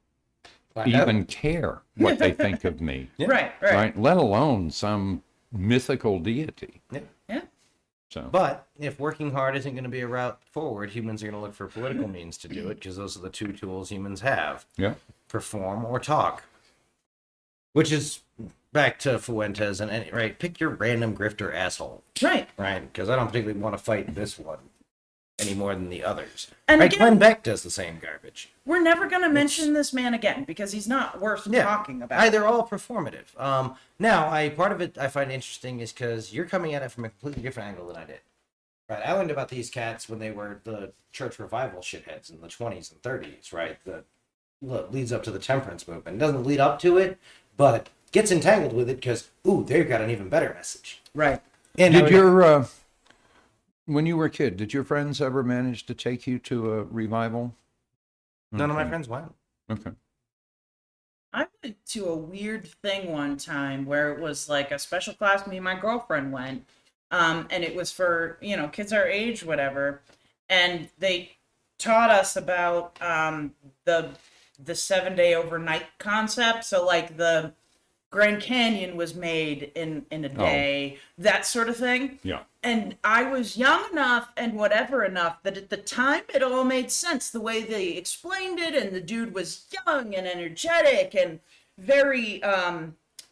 S3: even care what they think of me.
S2: Yeah.
S1: Right.
S3: Let alone some mythical deity.
S2: Yeah.
S1: Yeah.
S3: So,
S2: But if working hard isn't going to be a route forward, humans are going to look for political means to do it, because those are the two tools humans have:
S3: yeah.
S2: perform or talk. Which is back to Fuentes and any right. Pick your random grifter asshole,
S1: Right.
S2: right? Because I don't particularly want to fight this one any more than the others.
S1: And
S2: right?
S1: again-
S2: Glenn Beck does the same garbage.
S1: We're never going to mention this man again because he's not worth talking about.
S2: They're all performative. Now, part of it I find interesting is because you're coming at it from a completely different angle than I did. Right, I learned about these cats when they were the church revival shitheads in the 20s and 30s, right? That leads up to the temperance movement. It doesn't lead up to it, but gets entangled with it because, ooh, they've got an even better message.
S1: Right.
S2: And
S3: Did when you were a kid, did your friends ever manage to take you to a revival?
S2: none of my
S3: Okay.
S2: friends went.
S3: Okay.
S1: I went to a weird thing one time where it was like a special class. Me and my girlfriend went, and it was for, kids our age, whatever. And they taught us about the 7-day overnight concept. So like the Grand Canyon was made in a day, that sort of thing.
S3: Yeah.
S1: And I was young enough and whatever enough that at the time it all made sense the way they explained it, and the dude was young and energetic and very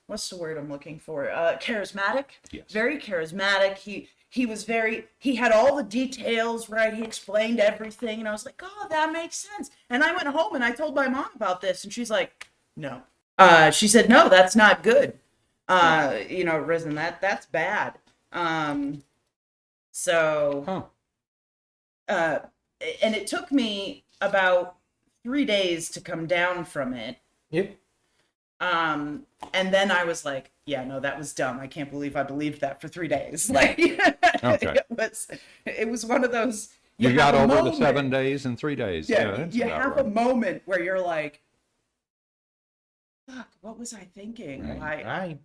S1: what's the word I'm looking for? Charismatic.
S3: Yes.
S1: Very charismatic. He had all the details right. He explained everything, and I was like, oh, that makes sense. And I went home and I told my mom about this, and she's like, no. She said, no, that's not good. Risen, that's bad. And it took me about 3 days to come down from it.
S2: Yep.
S1: And then I was like, yeah, no, that was dumb. I can't believe I believed that for 3 days. Like,
S3: Okay.
S1: it was one of those.
S3: You got
S1: have a
S3: over the
S1: moment-
S3: 7 days in 3 days.
S1: Yeah,
S3: that's
S1: you
S3: about
S1: have
S3: right.
S1: a moment where you're like, fuck, what was I thinking?
S2: Why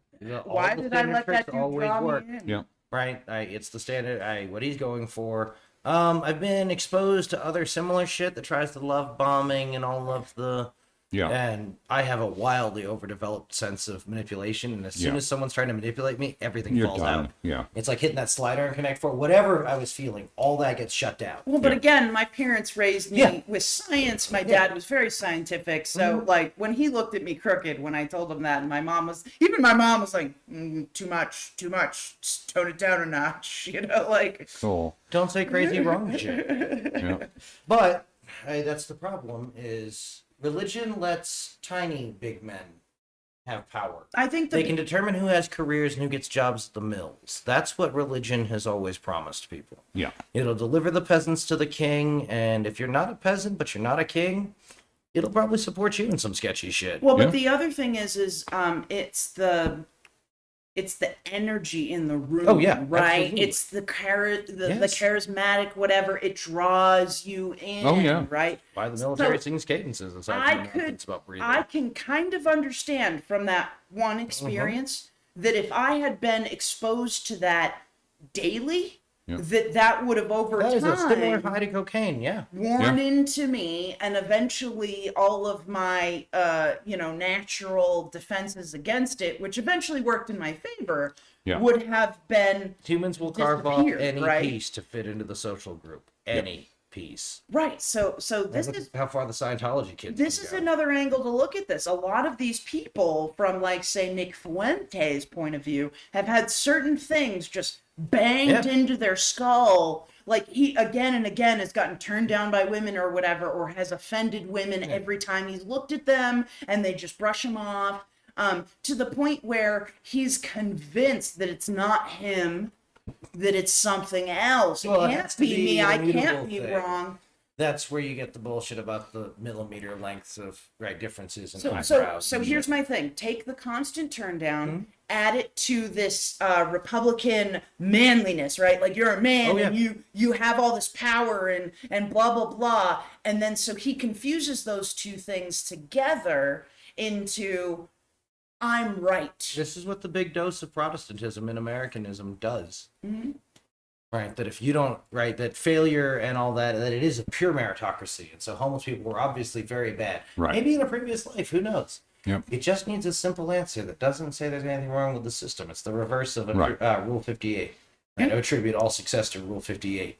S1: Why did I let that dude draw
S2: work?
S1: me in?
S3: Yeah.
S2: Right? It's the standard. What he's going for. I've been exposed to other similar shit that tries to love bombing and all of the.
S3: Yeah.
S2: And I have a wildly overdeveloped sense of manipulation, and as soon
S3: Yeah.
S2: as someone's trying to manipulate me, everything
S3: You're
S2: falls
S3: done.
S2: out.
S3: Yeah.
S2: It's like hitting that slider and connect for whatever I was feeling. All that gets shut down.
S1: Well, but
S3: Yeah.
S1: again, my parents raised me
S2: Yeah.
S1: with science. My dad was very scientific. So, like, when he looked at me crooked when I told him that, and my mom was like, too much, just tone it down a notch, like.
S3: Cool.
S2: Don't say crazy wrong shit.
S3: Yeah.
S2: But that's the problem. Is religion lets tiny big men have power.
S1: I think
S2: They can determine who has careers and who gets jobs at the mills. That's what religion has always promised people.
S3: Yeah.
S2: It'll deliver the peasants to the king, and if you're not a peasant but you're not a king, it'll probably support you in some sketchy shit.
S1: Well,
S3: Yeah.
S1: but the other thing is it's the energy in the room.
S2: Oh, yeah,
S1: right.
S2: absolutely.
S1: It's the
S2: Yes.
S1: charismatic whatever. It draws you in.
S3: Oh, yeah.
S1: Right.
S2: Why the military
S1: So,
S2: sings cadences aside
S1: I
S2: from the nonsense about breathing.
S1: I can kind of understand from that one experience that if I had been exposed to that daily,
S3: Yeah.
S1: that would have over
S2: That is a similar
S1: time
S2: high to cocaine, yeah.
S1: worn into me, and eventually all of my natural defenses against it, which eventually worked in my favor,
S3: Yeah.
S1: would have been
S2: Humans will carve off
S1: disappeared,
S2: any
S1: right?
S2: piece to fit into the social group. Any piece.
S1: right. So this
S2: Look
S1: is
S2: at how far the Scientology kids
S1: this
S2: can
S1: is
S2: go.
S1: another angle to look at this. A lot of these people, from like say Nick Fuente's point of view, have had certain things just banged
S2: Yeah.
S1: into their skull. Like he again and again has gotten turned down by women or whatever, or has offended women every time he's looked at them, and they just brush him off. To the point where he's convinced that it's not him, that it's something else.
S2: Well,
S1: It
S2: it
S1: can't
S2: has to
S1: be
S2: be
S1: me.
S2: an
S1: I can't
S2: immutable
S1: be
S2: thing.
S1: wrong.
S2: That's where you get the bullshit about the millimeter lengths of differences in
S1: So
S2: eyebrows. and
S1: here's
S2: shit.
S1: my thing. Take the constant turn down,
S2: Mm-hmm.
S1: add it to this Republican manliness, right? Like you're a man
S2: Oh, yeah.
S1: and you have all this power and blah blah blah. And then so he confuses those two things together into I'm right.
S2: This is what the big dose of Protestantism and Americanism does. Right, that if you don't, right, that failure and all that, that it is a pure meritocracy. And so homeless people were obviously very bad.
S3: Right.
S2: Maybe in a previous life, who knows?
S3: Yep.
S2: It just needs a simple answer that doesn't say there's anything wrong with the system. It's the reverse of
S3: Right.
S2: Rule 58. Right? I attribute all success to Rule 58.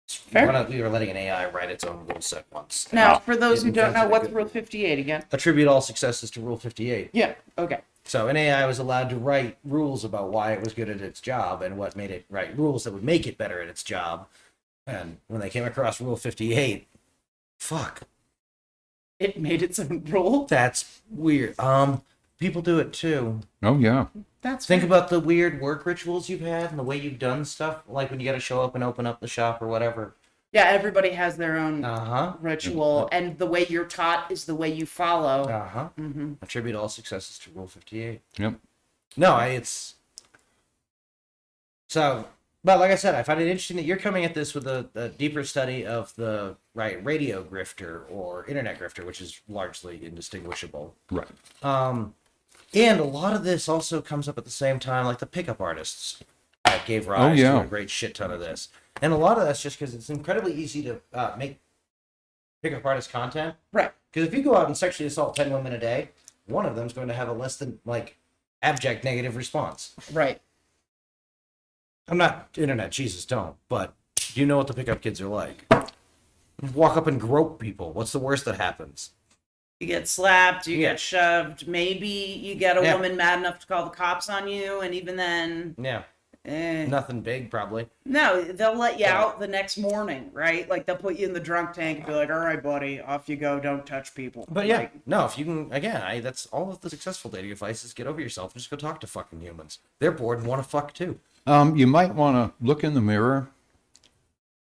S1: Fair.
S2: We were letting an AI write its own rule set once.
S1: Now, for those who
S2: It
S1: don't know,
S2: invented a
S1: what's
S2: good
S1: Rule
S2: rule.
S1: 58 again?
S2: Attribute all successes to Rule 58.
S1: Yeah. Okay.
S2: So an AI was allowed to write rules about why it was good at its job and what made it right, rules that would make it better at its job. And when they came across Rule 58, fuck,
S1: It made its own rule.
S2: that's weird. People do it too.
S3: Oh, yeah.
S1: That's
S2: Think
S1: fair.
S2: about the weird work rituals you've had and the way you've done stuff, like when you got to show up and open up the shop or whatever.
S1: Yeah, everybody has their own
S2: Uh-huh.
S1: ritual, and the way you're taught is the way you follow.
S2: Uh-huh.
S1: Mm-hmm.
S2: Attribute all successes to Rule 58.
S3: Yep.
S2: No, it's so. But like I said, I find it interesting that you're coming at this with a deeper study of the radio grifter or internet grifter, which is largely indistinguishable.
S3: Right.
S2: And a lot of this also comes up at the same time, like the pickup artists that gave rise
S3: yeah.
S2: to a great shit ton of this. And a lot of that's just because it's incredibly easy to make pickup artist content.
S1: Right.
S2: Because if you go out and sexually assault 10 women a day, one of them's going to have a less than abject negative response.
S1: Right.
S2: I'm not internet, Jesus, don't. But do you know what the pickup kids are like? You walk up and grope people. What's the worst that happens?
S1: You get slapped, you
S2: Yeah.
S1: get shoved. Maybe you get a
S2: Yeah.
S1: woman mad enough to call the cops on you, and even then,
S2: Yeah,
S1: eh.
S2: nothing big, probably.
S1: No, they'll let you
S2: Yeah.
S1: out the next morning, right? Like they'll put you in the drunk tank and be like, "All right, buddy, off you go. Don't touch people."
S2: But yeah,
S1: Like,
S2: no, if you can, again, that's all of the successful dating advice is get over yourself and just go talk to fucking humans. They're bored and want to fuck too.
S3: You might want to look in the mirror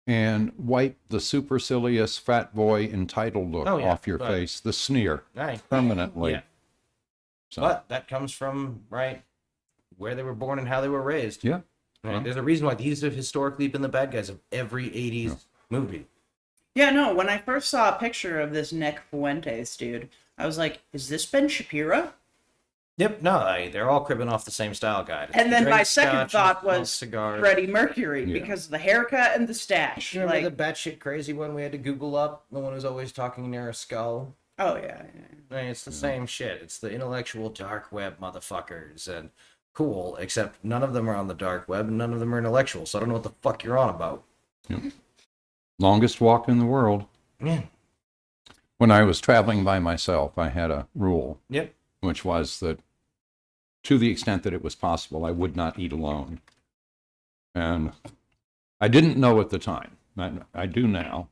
S3: and wipe the supercilious fat boy entitled look
S2: Oh, yeah,
S3: off your
S2: but-
S3: face, the sneer,
S2: Right.
S3: permanently.
S2: Yeah.
S3: So,
S2: But that comes from, where they were born and how they were raised.
S3: yeah.
S2: Right?
S3: Huh?
S2: There's a reason why these have historically been the bad guys of every 80s movie.
S1: yeah, no. When I first saw a picture of this Nick Fuentes dude, I was like, "Is this Ben Shapiro?"
S2: Yep, no, they're all cribbing off the same style guide. It's
S1: And then
S2: drink
S1: my second
S2: scotch
S1: thought
S2: and smoke
S1: was
S2: cigars.
S1: Freddie Mercury
S3: Yeah.
S1: because of the haircut and the stash.
S2: You remember
S1: Like,
S2: the batshit crazy one we had to Google up? The one who's always talking near a skull?
S1: oh yeah,
S2: It's the same shit. It's the intellectual dark web motherfuckers. And cool, except none of them are on the dark web and none of them are intellectual. So I don't know what the fuck you're on about.
S3: Longest walk in the world.
S2: Yeah.
S3: When I was traveling by myself, I had a rule,
S2: Yep.
S3: which was that to the extent that it was possible, I would not eat alone. And I didn't know at the time. I do now.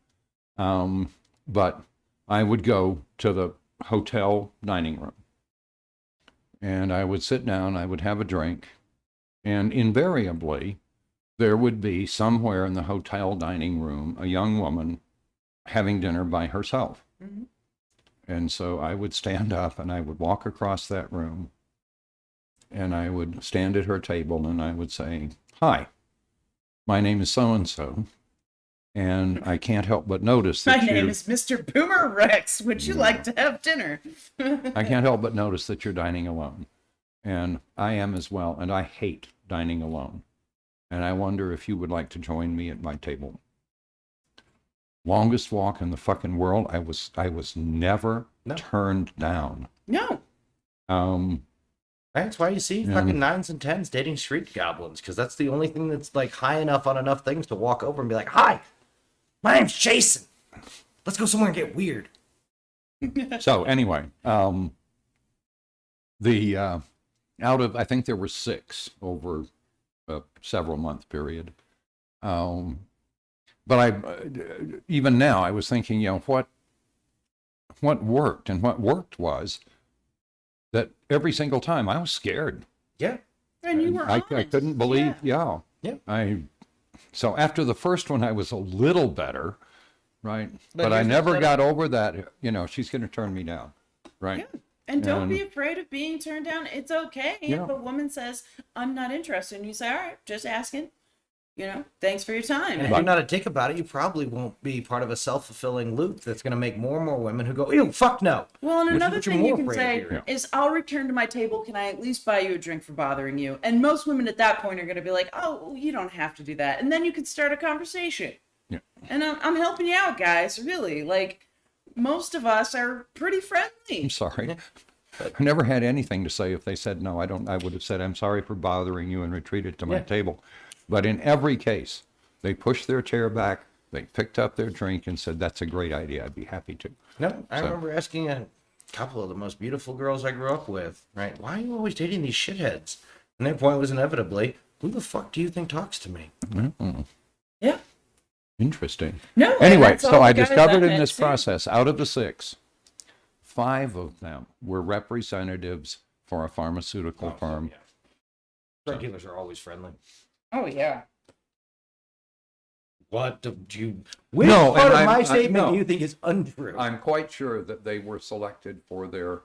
S3: But I would go to the hotel dining room. And I would sit down, I would have a drink, and invariably there would be somewhere in the hotel dining room a young woman having dinner by herself.
S1: Mhm.
S3: And so I would stand up and I would walk across that room and I would stand at her table and I would say, "Hi, my name is so-and-so. And I can't help but notice
S1: My
S3: that
S1: name is Mr. Boomer Rex. Would you like to have dinner?"
S3: I can't help but notice that you're dining alone. And I am as well. And I hate dining alone. And I wonder if you would like to join me at my table. Longest walk in the fucking world. I was never turned down.
S1: No.
S2: That's why you see fucking 9s and 10s dating street goblins, because that's the only thing that's like high enough on enough things to walk over and be like, "Hi, my name's Jason. Let's go somewhere and get weird."
S3: So anyway, out of, I think there were 6 over a several month period. But even now I was thinking, what worked, and what worked was that every single time I was scared.
S2: Yeah.
S1: And you were
S3: I
S1: honest.
S3: couldn't believe,
S2: Yeah.
S3: So after the first one, I was a little better, right? But I
S1: here's
S3: never
S1: the-
S3: got over that, she's going to turn me down, right?
S1: Yeah. And don't be
S3: And-
S1: afraid of being turned down. It's okay
S3: Yeah.
S1: if a woman says, "I'm not interested," and you say, "All right, just asking. Thanks for your time."
S2: And if you're not a dick about it, you probably won't be part of a self-fulfilling loop that's going to make more and more women who go, "Ew, fuck no."
S1: Well, and
S2: Which is
S1: another
S2: what you're
S1: thing you
S2: more
S1: can
S2: afraid
S1: say
S2: of hearing.
S1: is, "I'll return to my table. Can I at least buy you a drink for bothering you?" And most women at that point are going to be like, "Oh, well, you don't have to do that." And then you can start a conversation.
S3: Yeah.
S1: And I'm helping you out, guys. Really, like, most of us are pretty friendly.
S3: I'm sorry. I never had anything to say if they said no. I would have said, "I'm sorry for bothering you," and retreated to my table. But in every case, they pushed their chair back, they picked up their drink and said, "That's a great idea. I'd be happy to."
S2: No, I remember asking a couple of the most beautiful girls I grew up with, right, "Why are you always dating these shitheads?" And their point was inevitably, "Who the fuck do you think talks to me?"
S3: Mm-mm.
S1: Yeah.
S3: Interesting.
S1: No. and
S3: Anyway,
S1: that's all
S3: so
S1: the
S3: I
S1: guys
S3: discovered
S1: I've
S3: in
S1: met,
S3: this
S1: too.
S3: process, out of the 6, 5 of them were representatives for a pharmaceutical firm.
S2: Drug dealers are always friendly.
S1: Oh yeah.
S2: What do you... Which
S3: No,
S2: part
S3: and
S2: of my
S3: I'm-
S2: statement
S3: no.
S2: do you think is untrue?
S3: I'm quite sure that they were selected for their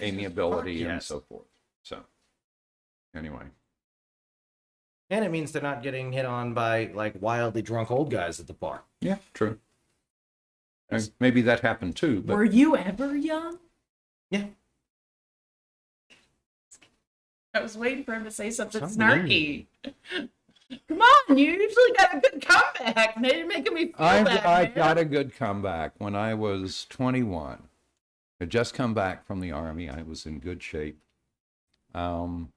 S3: amiability
S2: fuck
S3: and
S2: yes.
S3: so forth. So, anyway.
S2: And it means they're not getting hit on by, like, wildly drunk old guys at the bar.
S3: Yeah, true. And maybe that happened too, but
S1: Were you ever young?
S2: Yeah.
S1: I was waiting for him to say something
S2: Something
S1: snarky. Come on, you usually got a good comeback. Now you're making me feel bad,
S3: I
S1: man.
S3: got a good comeback when I was 21. Had just come back from the Army. I was in good shape. And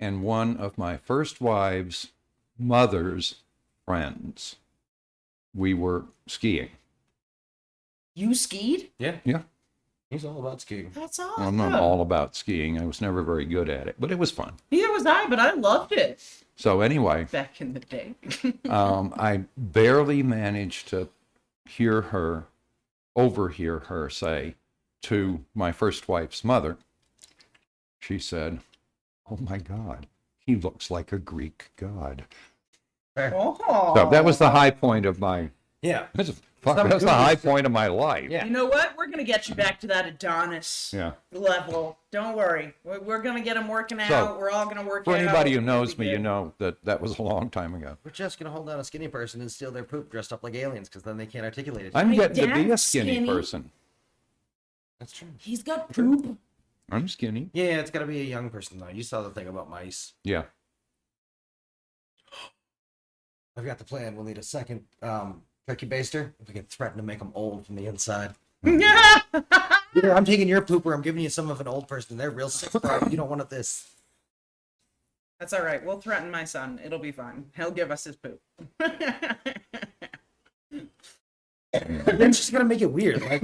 S3: one of my first wife's mother's friends, we were skiing.
S1: You skied?
S2: Yeah.
S3: Yeah.
S2: He's all about skiing.
S1: That's
S3: Well,
S1: awesome.
S3: I'm not all about skiing. I was never very good at it, but it was fun.
S1: Neither was I, but I loved it
S3: So anyway,
S1: back in the day.
S3: I barely managed to overhear her say to my first wife's mother, she said, "Oh my God, he looks like a Greek god."
S1: Oh.
S3: So that was the high point of my,
S2: Yeah.
S3: that's the high point of my life.
S2: Yeah.
S1: You know what? We're going to get you back to that Adonis
S3: Yeah.
S1: level. Don't worry. We're going to get him working out.
S3: So,
S1: We're all going to work
S3: For
S1: out.
S3: anybody who
S1: It's gonna
S3: knows
S1: be
S3: me, you
S1: good.
S3: know that was a long time ago.
S2: We're just going to hold down a skinny person and steal their poop dressed up like aliens, because then they can't articulate it.
S3: I'm
S1: My
S3: getting to be a
S1: dad's
S3: skinny
S1: skinny.
S3: person.
S2: That's true.
S1: He's got poop.
S3: I'm skinny.
S2: Yeah, it's got to be a young person, though. You saw the thing about mice.
S3: Yeah.
S2: I've got the plan. We'll need a second turkey baster. We can threaten to make them old from the inside. Either I'm taking your poop or I'm giving you some of an old person. They're real sick, bro. You don't want this.
S1: That's all right. We'll threaten my son. It'll be fine. He'll give us his poop.
S2: It's just going to make it weird. Like,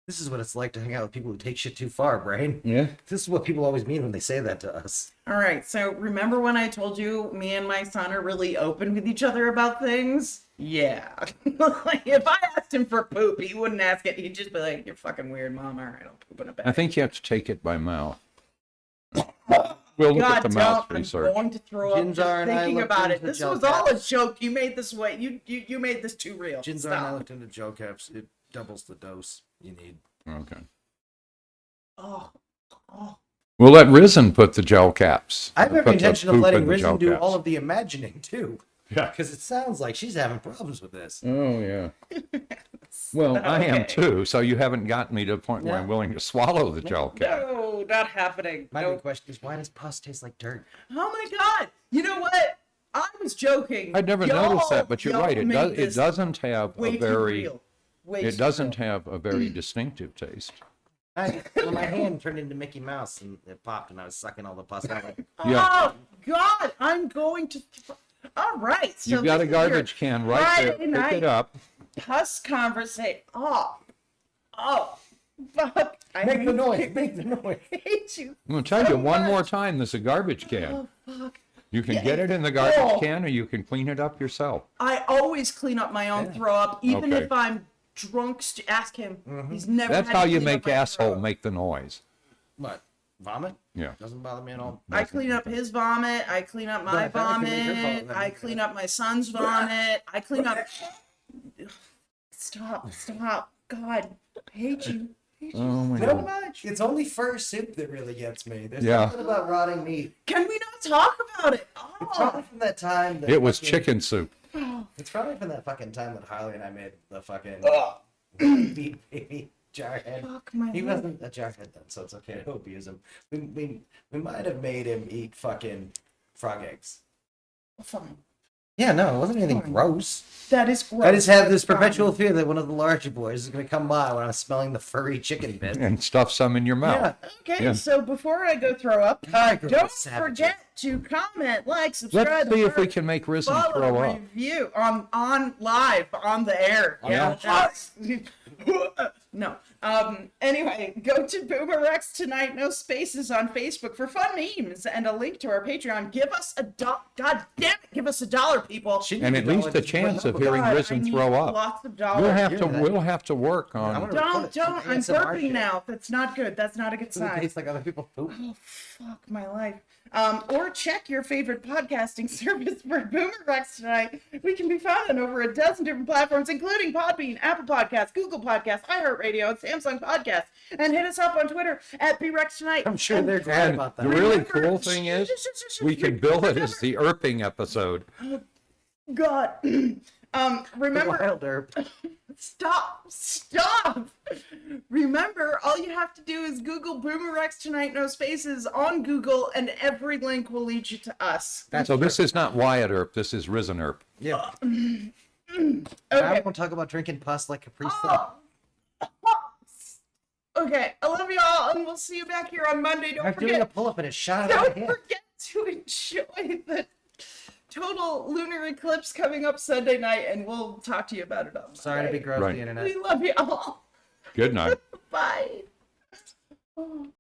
S2: this is what it's like to hang out with people who take shit too far, Brain.
S3: Yeah.
S2: This is what people always mean when they say that to us.
S1: All right. So remember when I told you me and my son are really open with each other about things? Yeah. Like, if I asked him for poop, he wouldn't ask it. He'd just be like, "You're fucking weird, Mom. All right, I'll poop in a bag."
S3: I think you have to take it by mouth. We'll look
S1: God,
S3: at the mouse
S1: don't.
S3: research.
S1: I'm going to throw up just
S2: Ginzar and I
S1: thinking
S2: looked
S1: about it.
S2: into
S1: This
S2: gel
S1: was all a
S2: caps.
S1: joke. You made this way. You made this too real.
S2: Ginzar and I
S1: Stop.
S2: looked into gel caps. Doubles the dose you need.
S3: Okay.
S1: Oh,
S3: We'll let Risen put the gel caps.
S2: I have every
S3: Put the
S2: intention of
S3: poop
S2: letting
S3: in the gel
S2: Risen do
S3: caps.
S2: all of the imagining too.
S3: Yeah.
S2: Because it sounds like she's having problems with this.
S3: Oh, yeah. Well, I am too, so you haven't gotten me to the point where I'm willing to swallow the gel cap.
S1: no, not happening.
S2: My
S1: No.
S2: big question is, why does pus taste like dirt?
S1: Oh my God! You know what? I was joking.
S3: I'd never
S1: Y'all-
S3: noticed that, but you're
S1: y'all
S3: right. It
S1: made this
S3: doesn't have
S1: way
S3: a
S1: too
S3: very
S1: real. Way
S3: it
S1: too
S3: doesn't
S1: real.
S3: have a very distinctive taste.
S2: Well, my hand turned into Mickey Mouse and it popped and I was sucking all the pus out.
S3: Yeah.
S1: Oh God! I'm going to. All right. So
S3: You've got a
S1: this is your
S3: garbage can right there.
S1: Friday
S3: Pick
S1: night
S3: it up.
S1: Pus conversation. Oh, fuck! I
S2: Make the
S1: hate
S2: noise.
S1: you.
S2: Make the noise.
S1: I hate you.
S3: I'm going to tell
S1: so
S3: you one more
S1: much.
S3: time, there's a garbage can.
S1: Oh fuck!
S3: You can
S1: Yeah,
S3: get it in the garbage
S1: oh.
S3: can or you can clean it up yourself.
S1: I always clean up my own throw up, even
S3: Okay.
S1: if I'm drunk. Ask him. He's never.
S3: That's
S1: had
S3: how
S1: to
S3: you
S1: clean up
S3: make
S1: my
S3: asshole
S1: throw up.
S3: make the noise.
S2: What? Vomit?
S3: Yeah.
S2: Doesn't bother me at all.
S1: I clean up his vomit. I clean up my
S2: But I can make your
S1: vomit.
S2: vomit.
S1: I clean up my son's vomit. I clean up. Stop! God, I hate you.
S3: Oh my
S2: So
S3: God.
S2: much. It's only fur soup that really gets me. There's
S3: Yeah.
S2: nothing about rotting meat.
S1: Can we not talk about it?
S2: It's probably from that time. That
S3: It was
S2: fucking-
S3: chicken soup.
S2: It's probably from that fucking time that Harley and I made the fucking
S1: Oh,
S2: beat baby jarhead.
S1: fuck my
S2: He
S1: head.
S2: wasn't a jarhead then, so it's okay to abuse him. We might have made him eat fucking frog eggs.
S1: Fine.
S2: Yeah, no, it wasn't anything
S1: Fine.
S2: gross.
S1: That is gross.
S2: I just have this
S1: Fine.
S2: perpetual fear that one of the larger boys is going to come by when I'm smelling the furry chicken bit.
S3: And stuff some in your mouth.
S2: Yeah.
S1: Okay,
S3: Yeah.
S1: so before I go throw up,
S2: I grew up
S1: don't
S2: with savages.
S1: forget to comment, like, subscribe,
S3: Let's see if we
S1: and
S3: can make Risen
S1: follow,
S3: throw up.
S1: review on live on the air.
S3: Yeah.
S1: that's- no. Anyway, go to BoomerRexTonight, no spaces on Facebook for fun memes and a link to our Patreon. Give us a God damn it, give us $1, people.
S3: And at least a chance of hearing
S1: God,
S3: Risen
S1: I need
S3: throw up.
S1: Lots of
S3: We'll
S1: dollars.
S3: have to
S2: Hear that.
S3: we'll have to work
S2: I
S3: on
S2: wanna-
S1: Don't. I'm
S2: ASMR
S1: burping
S2: shit.
S1: now. That's not good. That's not a good
S2: Doesn't it
S1: sign.
S2: taste like other people's poop?
S1: Oh, fuck my life. Or check your favorite podcasting service for Boomerrex tonight. We can be found on over a dozen different platforms, including Podbean, Apple Podcasts, Google Podcasts, iHeartRadio, and Samsung Podcasts. And hit us up on Twitter at BRexTonight.
S2: I'm sure they're glad
S3: And
S2: about
S3: the
S2: that.
S3: really
S1: Remember-
S3: cool thing is we can bill it as the Erping episode.
S1: God. Remember,
S2: Wild herb.
S1: Stop! Remember, all you have to do is Google Boomerrex Tonight, no spaces on Google, and every link will lead you to us.
S3: So this is not Wyatt Earp, this is Risen Earp.
S2: Yeah.
S1: Okay.
S2: I won't talk about drinking pus like Capri Sun.
S1: Okay, I love y'all, and we'll see you back here on Monday.
S2: I'm doing a
S1: Don't
S2: pull-up and it shot out of my
S1: forget,
S2: hand.
S1: to enjoy the total lunar eclipse coming up Sunday night, and we'll talk to you about it on
S2: Sorry to be
S1: Monday.
S2: gross
S3: Right.
S2: on the internet.
S1: We love y'all.
S3: Good night.
S1: Bye.